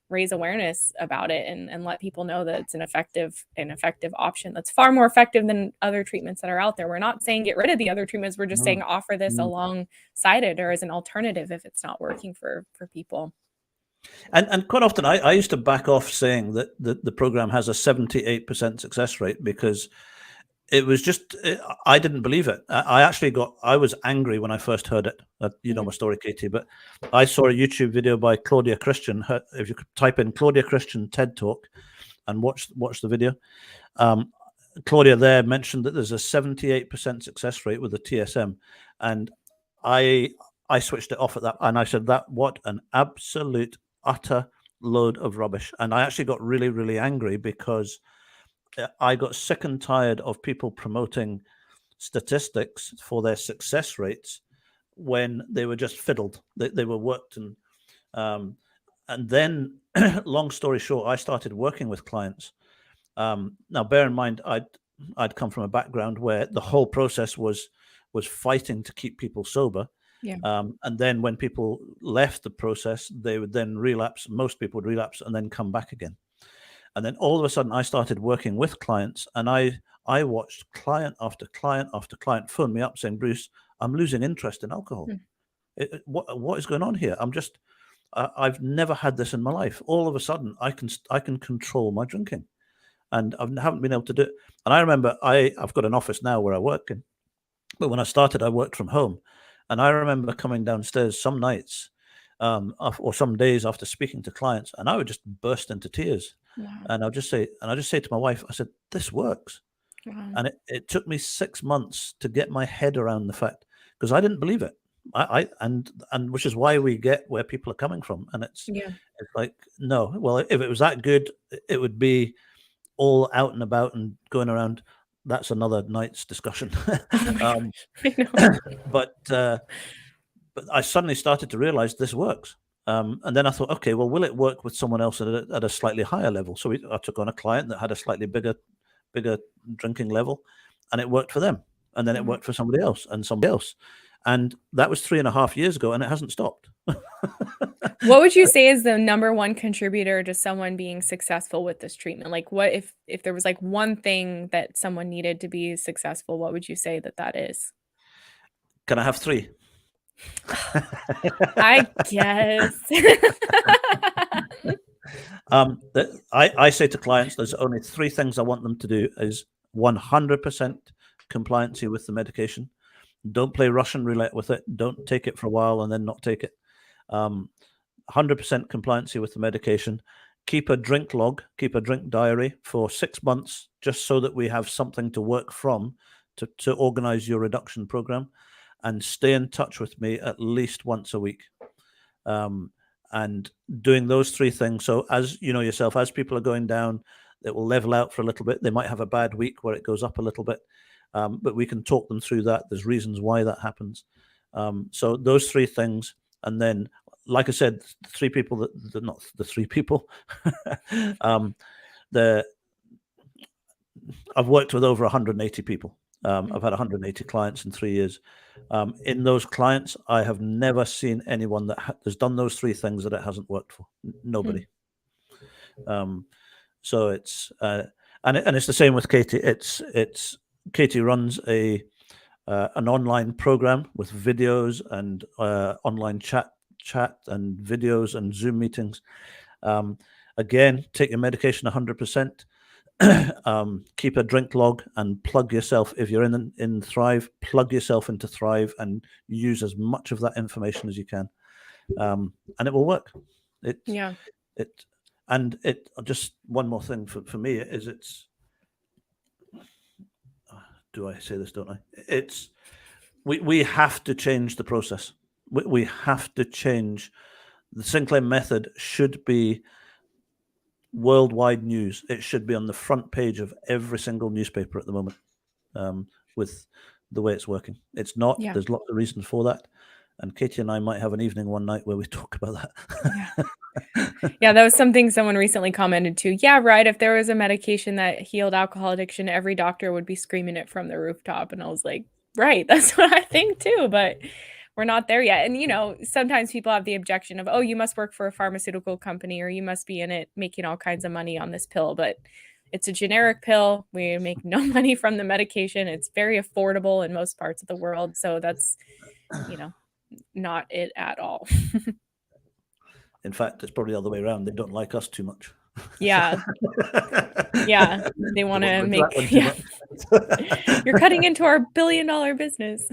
raise awareness about it and let people know that it's an effective option that's far more effective than other treatments that are out there. We're not saying get rid of the other treatments. We're just saying offer this alongside it, or as an alternative if it's not working for people. And quite often I used to back off saying that the program has a 78% success rate, because it was just, I didn't believe it. I was angry when I first heard it. You know my story, Katie, but I saw a YouTube video by Claudia Christian. If you could type in Claudia Christian TED Talk and watch the video, Claudia there mentioned that there's a 78% success rate with the TSM. And I switched it off at that, and I said, what an absolute utter load of rubbish. And I actually got really, really angry, because I got sick and tired of people promoting statistics for their success rates when they were just fiddled. They were worked, and then long story short, I started working with clients. Now bear in mind, I'd come from a background where the whole process was fighting to keep people sober. And then when people left the process, they would then relapse. Most people would relapse and then come back again. And then all of a sudden I started working with clients, and I watched client after client after client phone me up saying, Bruce, I'm losing interest in alcohol. What is going on here? I've never had this in my life. All of a sudden I can control my drinking, and I haven't been able to do it. And I remember I've got an office now where I work in, but when I started, I worked from home. And I remember coming downstairs some nights or some days after speaking to clients, and I would just burst into tears. And I'll just say to my wife, I said, this works. And it took me 6 months to get my head around the fact, because I didn't believe it. And which is why we get where people are coming from. And it's like, no, well, if it was that good, it would be all out and about and going around. That's another night's discussion. But I suddenly started to realize this works. And then I thought, okay, well, will it work with someone else at a slightly higher level? So I took on a client that had a slightly bigger drinking level, and it worked for them. And then it worked for somebody else and somebody else. And that was 3.5 years ago, and it hasn't stopped. What would you say is the number one contributor to someone being successful with this treatment? Like, what if there was like one thing that someone needed to be successful, what would you say that is? Can I have three? I guess. I say to clients, there's only three things I want them to do: is 100% compliancy with the medication. Don't play Russian roulette with it. Don't take it for a while and then not take it. 100% compliancy with the medication. Keep a drink log, keep a drink diary for 6 months, just so that we have something to work from to organize your reduction program, and stay in touch with me at least once a week. And doing those three things. So as you know yourself, as people are going down, it will level out for a little bit. They might have a bad week where it goes up a little bit, but we can talk them through that. There's reasons why that happens. So those three things. And then, like I said, the three people that not the three people. I've worked with over 180 people. I've had 180 clients in 3 years. In those clients, I have never seen anyone that has done those three things that it hasn't worked for. Nobody. So it's and it's the same with Katie. It's Katie runs an online program with videos and online chat and videos and Zoom meetings. Again, take your medication 100%. Keep a drink log and plug yourself. If you're in Thrive, plug yourself into Thrive and use as much of that information as you can, and it will work. And just one more thing for me is do I say this, don't I? It's we have to change the process. We have to change. The Sinclair Method should be worldwide news. It should be on the front page of every single newspaper at the moment, with the way it's working. It's not. Yeah. There's lots of reasons for that. And Katie and I might have an evening one night where we talk about that. Yeah, that was something someone recently commented to. Yeah, right. If there was a medication that healed alcohol addiction, every doctor would be screaming it from the rooftop. And I was like, right, that's what I think too. But we're not there yet. And, you know, sometimes people have the objection of, oh, you must work for a pharmaceutical company or you must be in it making all kinds of money on this pill. But it's a generic pill. We make no money from the medication. It's very affordable in most parts of the world. So that's, you know, not it at all. In fact, it's probably the other way around. They don't like us too much. Yeah. Yeah. They want to make, yeah. You're cutting into our $1 billion business.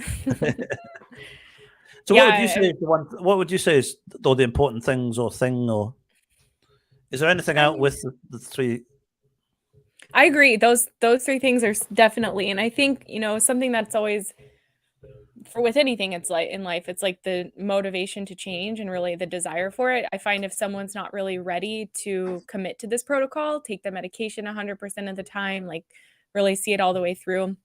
So what would you say is what would you say is the important things or is there anything out with the three? I agree. Those three things are definitely, and I think, you know, something that's always with anything, it's like in life, it's like the motivation to change and really the desire for it. I find if someone's not really ready to commit to this protocol, take the medication 100% of the time, like really see it all the way through,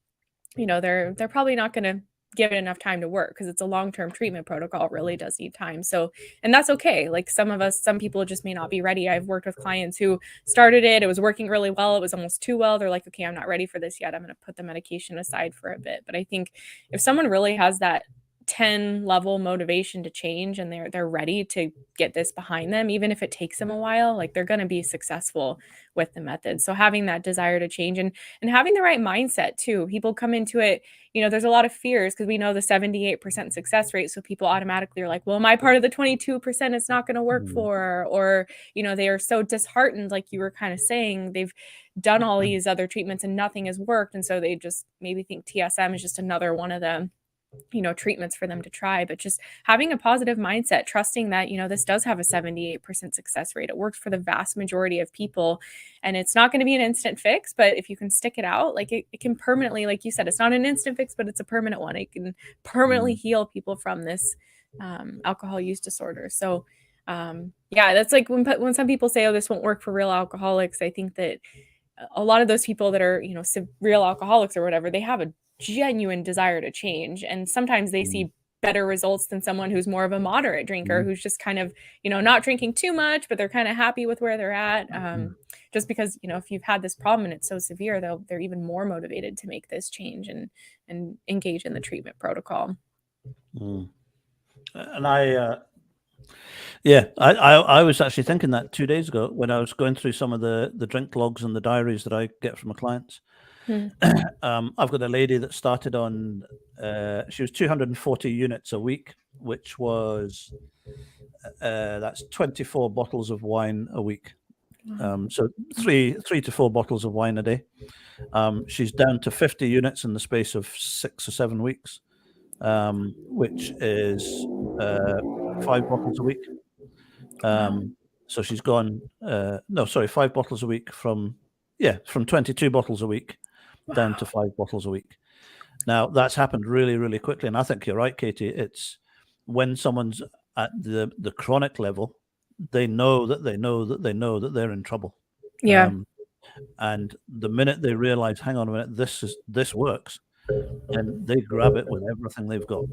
you know, they're probably not going to give it enough time to work because it's a long-term treatment protocol. It really does need time. So, and that's okay. Like some people just may not be ready. I've worked with clients who started it was working really well. It was almost too well. They're like, okay, I'm not ready for this yet. I'm going to put the medication aside for a bit. But I think if someone really has that 10 level motivation to change and they're ready to get this behind them, even if it takes them a while, like they're going to be successful with the method. So having that desire to change and having the right mindset too. People come into it, you know, there's a lot of fears because we know the 78% success rate. So people automatically are like, well, my part of the 22% it's not going to work for, or, you know, they are so disheartened. Like you were kind of saying, they've done all these other treatments and nothing has worked. And so they just maybe think TSM is just another one of them, you know, treatments for them to try. But just having a positive mindset, trusting that, you know, this does have a 78% success rate. It works for the vast majority of people, and it's not going to be an instant fix, but if you can stick it out, like it can permanently, like you said, it's not an instant fix, but it's a permanent one. It can permanently heal people from this alcohol use disorder. So yeah, that's like when some people say, oh, this won't work for real alcoholics, I think that a lot of those people that are, you know, real alcoholics or whatever, they have a genuine desire to change. And sometimes they see better results than someone who's more of a moderate drinker, who's just kind of, you know, not drinking too much, but they're kind of happy with where they're at. Just because, you know, if you've had this problem and it's so severe, they're even more motivated to make this change and engage in the treatment protocol. Mm. And I was actually thinking that 2 days ago when I was going through some of the drink logs and the diaries that I get from my clients. Hmm. I've got a lady that started on, she was 240 units a week, which was, that's 24 bottles of wine a week. So three to four bottles of wine a day. She's down to 50 units in the space of 6 or 7 weeks, which is 5 bottles a week. So she's gone, 5 bottles a week from 22 bottles a week down to 5 bottles a week. Now that's happened really, really quickly. And I think you're right, Katie. It's when someone's at the chronic level, they know that they're in trouble. Yeah. And the minute they realize, hang on a minute, this works, then they grab it with everything they've got.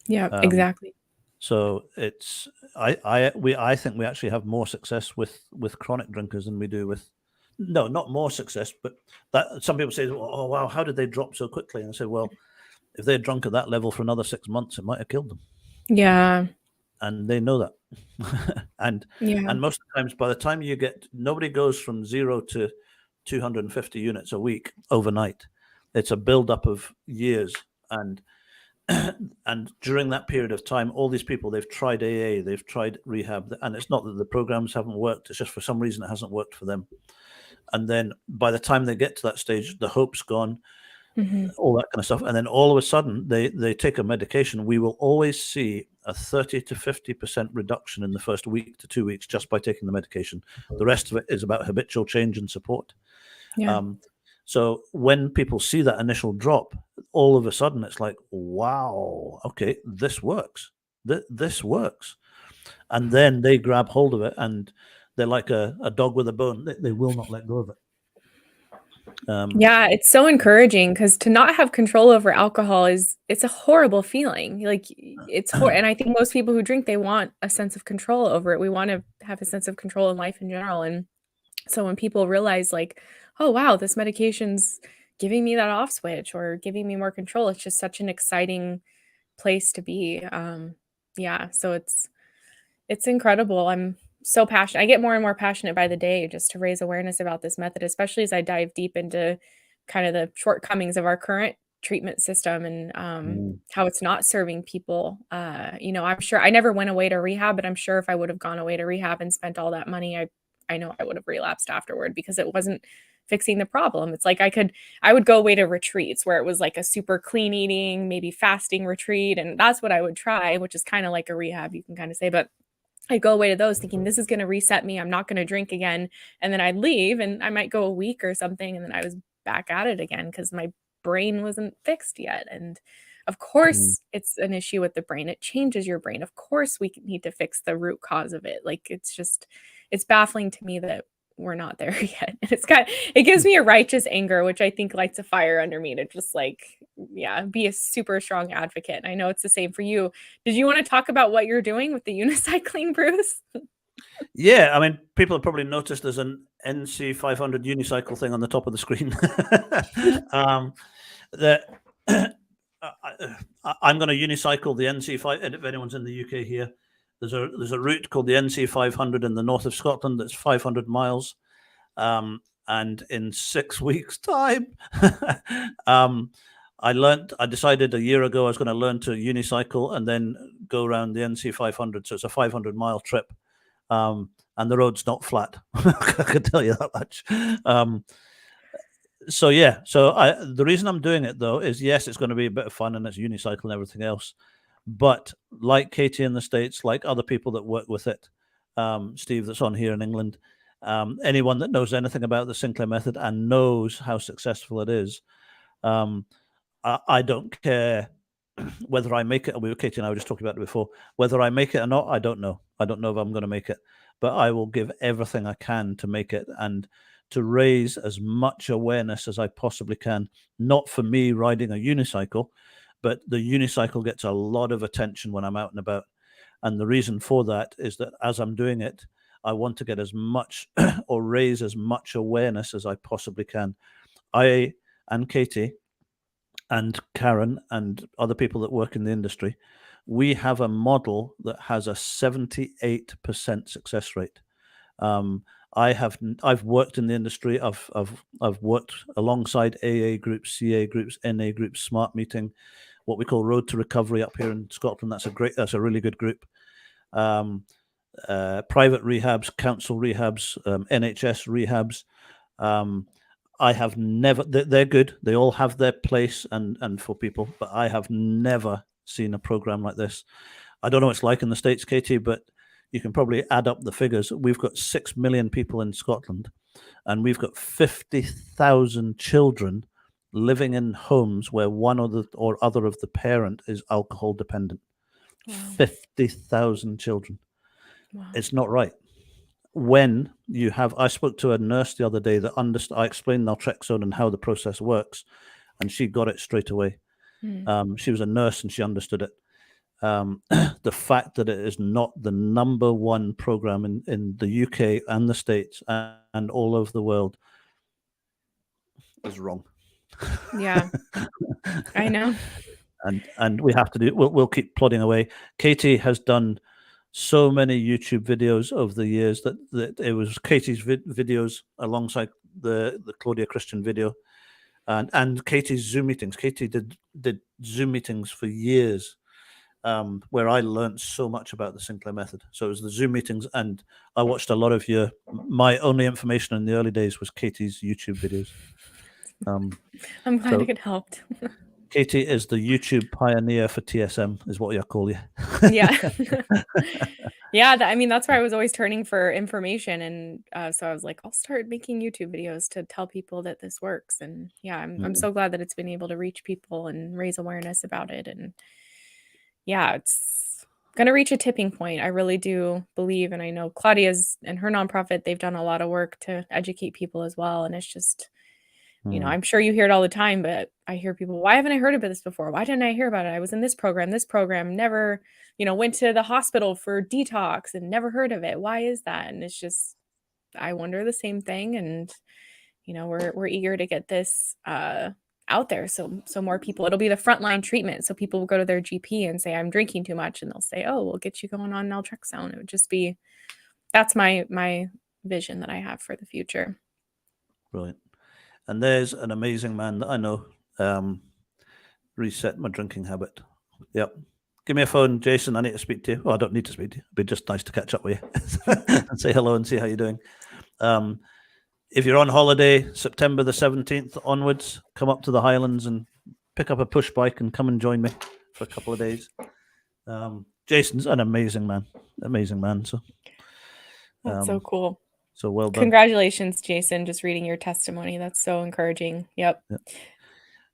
Yeah, exactly. So it's I think we actually have more success with chronic drinkers than we do with, no, not more success, but that some people say, oh wow, how did they drop so quickly? And I say, well, if they'd drunk at that level for another 6 months, it might have killed them. Yeah. And they know that. and most of the times, by the time nobody goes from 0 to 250 units a week overnight. It's a build-up of years, and during that period of time, all these people, they've tried AA, they've tried rehab, and it's not that the programs haven't worked, it's just for some reason it hasn't worked for them. And then by the time they get to that stage, the hope's gone, all that kind of stuff. And then all of a sudden they take a medication. We will always see a 30 to 50% reduction in the first week to 2 weeks just by taking the medication. The rest of it is about habitual change and support. Yeah. So when people see that initial drop, all of a sudden it's like, wow, okay, this works. This works. And then they grab hold of it, and they're like a dog with a bone. They will not let go of it. Yeah, it's so encouraging because to not have control over alcohol it's a horrible feeling. Like and I think most people who drink, they want a sense of control over it. We want to have a sense of control in life in general. And so when people realize like, oh wow, this medication's giving me that off switch or giving me more control, it's just such an exciting place to be. Yeah, so it's incredible. I'm so passionate. I get more and more passionate by the day just to raise awareness about this method, especially as I dive deep into kind of the shortcomings of our current treatment system and how it's not serving people. I'm sure I never went away to rehab, but I'm sure if I would have gone away to rehab and spent all that money, I know I would have relapsed afterward because it wasn't fixing the problem. It's like I would go away to retreats where it was like a super clean eating, maybe fasting retreat. And that's what I would try, which is kind of like a rehab, you can kind of say, but I'd go away to those thinking this is going to reset me. I'm not going to drink again. And then I'd leave and I might go a week or something. And then I was back at it again because my brain wasn't fixed yet. And of course, it's an issue with the brain. It changes your brain. Of course, we need to fix the root cause of it. Like it's baffling to me that we're not there yet. And it gives me a righteous anger, which I think lights a fire under me to just be a super strong advocate. And I know it's the same for you. Did you want to talk about what you're doing with the unicycling, Bruce? Yeah, I mean, people have probably noticed there's an NC 500 unicycle thing on the top of the screen. I'm going to unicycle the NC5, and if anyone's in the UK here, there's a route called the NC 500 in the north of Scotland that's 500 miles. And in 6 weeks' time, I decided a year ago I was going to learn to unicycle and then go around the NC 500. So it's a 500-mile trip. And the road's not flat. I can tell you that much. So the reason I'm doing it though is, yes, it's going to be a bit of fun and it's unicycle and everything else. But like Katie in the States, like other people that work with it, Steve that's on here in England, anyone that knows anything about the Sinclair Method and knows how successful it is, I don't care whether I make it. Katie and I were just talking about it before. Whether I make it or not, I don't know. I don't know if I'm going to make it, but I will give everything I can to make it and to raise as much awareness as I possibly can. Not for me riding a unicycle, but the unicycle gets a lot of attention when I'm out and about. And the reason for that is that as I'm doing it, I want to get as much or raise as much awareness as I possibly can. I and Katie and Karen and other people that work in the industry, we have a model that has a 78% success rate. I've worked in the industry. I've worked alongside AA groups, CA groups, NA groups, Smart Meeting, what we call Road to Recovery up here in Scotland. That's a really good group. Private rehabs, council rehabs, NHS rehabs. I have never. They're good. They all have their place and for people, but I have never seen a program like this. I don't know what it's like in the States, Katie, but you can probably add up the figures. We've got 6 million people in Scotland, and we've got 50,000 children living in homes where one or other of the parent is alcohol dependent. Wow. 50,000 children. Wow. It's not right. When you have, I spoke to a nurse the other day that I explained naltrexone and how the process works, and she got it straight away. She was a nurse and she understood it. The fact that it is not the number one program in the UK and the States and all over the world is wrong. Yeah, I know. And we have to do. We'll keep plodding away. Katie has done so many YouTube videos over the years that it was Katie's videos alongside the Claudia Christian video, and Katie's Zoom meetings. Katie did Zoom meetings for years, where I learned so much about the Sinclair Method. So it was the Zoom meetings, and I watched a lot of my only information in the early days was Katie's YouTube videos. I'm glad it helped. Katie is the YouTube pioneer for TSM, is what I call you. Yeah. Yeah, I mean, that's where I was always turning for information. And so I was like, I'll start making YouTube videos to tell people that this works. And yeah, I'm so glad that it's been able to reach people and raise awareness about it. And yeah, it's going to reach a tipping point. I really do believe. And I know Claudia's and her nonprofit, they've done a lot of work to educate people as well. And it's just, you know, I'm sure you hear it all the time, but I hear people, why haven't I heard about this before? Why didn't I hear about it? I was in this program, never, went to the hospital for detox and never heard of it. Why is that? And it's just, I wonder the same thing. And, we're eager to get this out there. So more people, it'll be the frontline treatment. So people will go to their GP and say, I'm drinking too much. And they'll say, oh, we'll get you going on naltrexone. It would just be, that's my vision that I have for the future. Brilliant. And there's an amazing man that I know. Reset my drinking habit. Yep. Give me a phone, Jason. I need to speak to you. Well, I don't need to speak to you. It'd be just nice to catch up with you and say hello and see how you're doing. If you're on holiday, September the 17th onwards, come up to the Highlands and pick up a push bike and come and join me for a couple of days. Jason's an amazing man. So that's so cool. So well done. Congratulations, Jason. Just reading your testimony. That's so encouraging. Yep.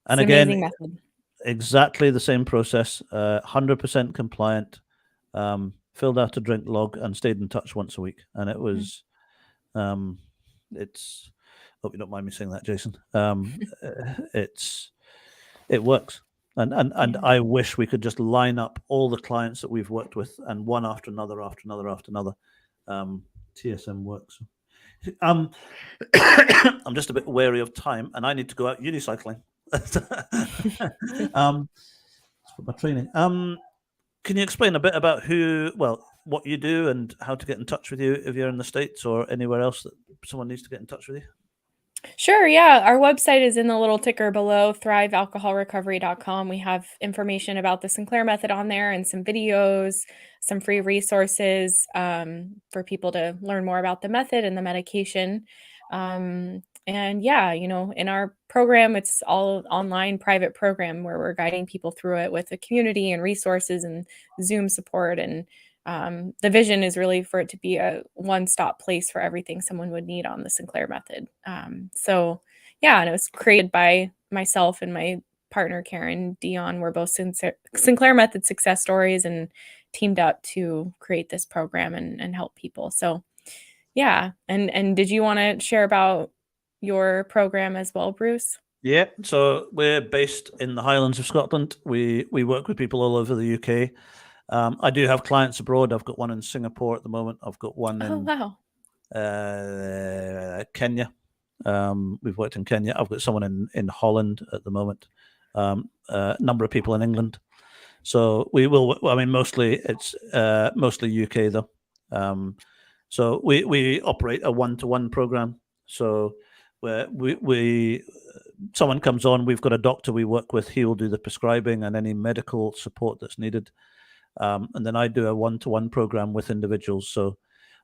And again, exactly the same process, 100% compliant, filled out a drink log and stayed in touch once a week. And it was, hope you don't mind me saying that, Jason. It works. And I wish we could just line up all the clients that we've worked with and one after another. TSM works. I'm just a bit wary of time, and I need to go out unicycling. For my training. Can you explain a bit about what you do and how to get in touch with you if you're in the States or anywhere else that someone needs to get in touch with you? Sure. Yeah. Our website is in the little ticker below, thrivealcoholrecovery.com. We have information about the Sinclair Method on there and some videos, some free resources for people to learn more about the method and the medication. And yeah, in our program, it's all online private program where we're guiding people through it with a community and resources and Zoom support. And the vision is really for it to be a one-stop place for everything someone would need on the Sinclair Method. So yeah, and it was created by myself and my partner, Karen Dion. We're both Sinclair Method success stories and teamed up to create this program and help people. So yeah. And did you want to share about your program as well, Bruce? Yeah. So we're based in the Highlands of Scotland. We work with people all over the UK. I do have clients abroad. I've got one in Singapore at the moment. I've got one in Kenya. We've worked in Kenya. I've got someone in Holland at the moment. A number of people in England. So we will. I mean, mostly it's mostly UK though. So we operate a 1-to-1 program. So where we someone comes on, we've got a doctor we work with. He will do the prescribing and any medical support that's needed. And then I do a 1-to-1 program with individuals. So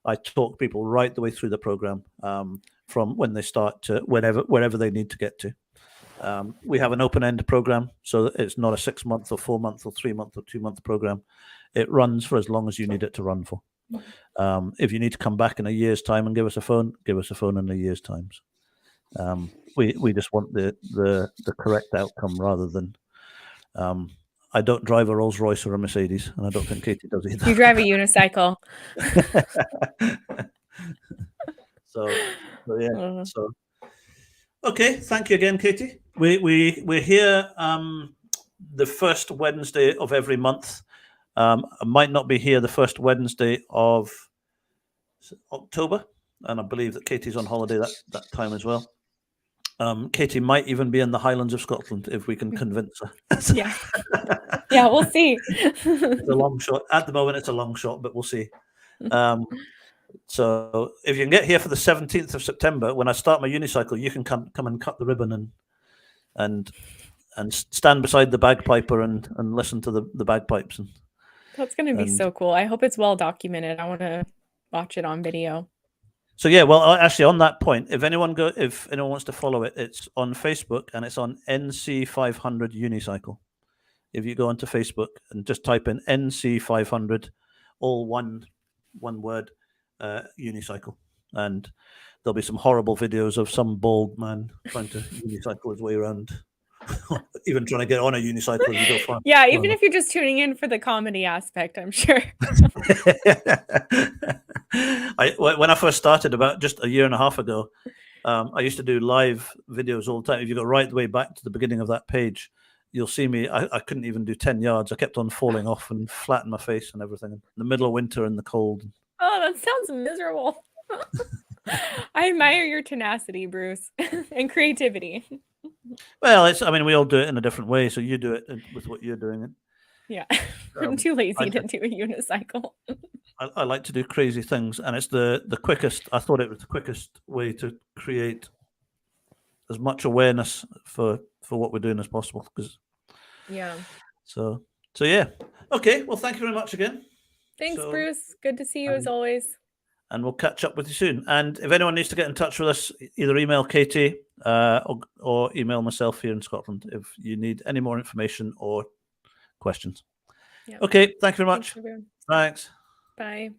I talk people right the way through the program, from when they start to wherever they need to get to. We have an open-end program, so it's not a 6-month or 4-month or 3-month or 2-month program. It runs for as long as you need it to run for. If you need to come back in a year's time and give us a phone in a year's time. We just want the correct outcome rather than. I don't drive a Rolls Royce or a Mercedes, and I don't think Katie does either. You drive a unicycle. So yeah. So okay, thank you again, Katie. We're here the first Wednesday of every month. I might not be here the first Wednesday of October, and I believe that Katie's on holiday that time as well. Katie might even be in the Highlands of Scotland if we can convince her. Yeah. Yeah, we'll see. It's a long shot. At the moment, it's a long shot, but we'll see. So if you can get here for the 17th of September, when I start my unicycle, you can come and cut the ribbon and stand beside the bagpiper and listen to the bagpipes. That's going to be so cool. I hope it's well documented. I want to watch it on video. So yeah, well, actually, on that point, if anyone wants to follow it, it's on Facebook and it's on NC500 Unicycle. If you go onto Facebook and just type in NC500, all one word, unicycle, and there'll be some horrible videos of some bald man trying to unicycle his way around, even trying to get on a unicycle as you go far. Yeah, even if you're just tuning in for the comedy aspect, I'm sure. When I first started about just a year and a half ago, I used to do live videos all the time. If you go right the way back to the beginning of that page, you'll see me. I couldn't even do 10 yards. I kept on falling off and flattening my face and everything in the middle of winter in the cold. Oh, that sounds miserable. I admire your tenacity, Bruce, and creativity. Well, I mean, we all do it in a different way. So you do it with what you're doing. Yeah, I'm too lazy to do a unicycle. I like to do crazy things, and it's the quickest. I thought it was the quickest way to create as much awareness for what we're doing as possible. Yeah. So yeah. Okay. Well, thank you very much again. Thanks, Bruce. Good to see you as always. And we'll catch up with you soon. And if anyone needs to get in touch with us, either email Katie or email myself here in Scotland if you need any more information or questions. Yep. Okay. Thank you very much. Thanks. Bye.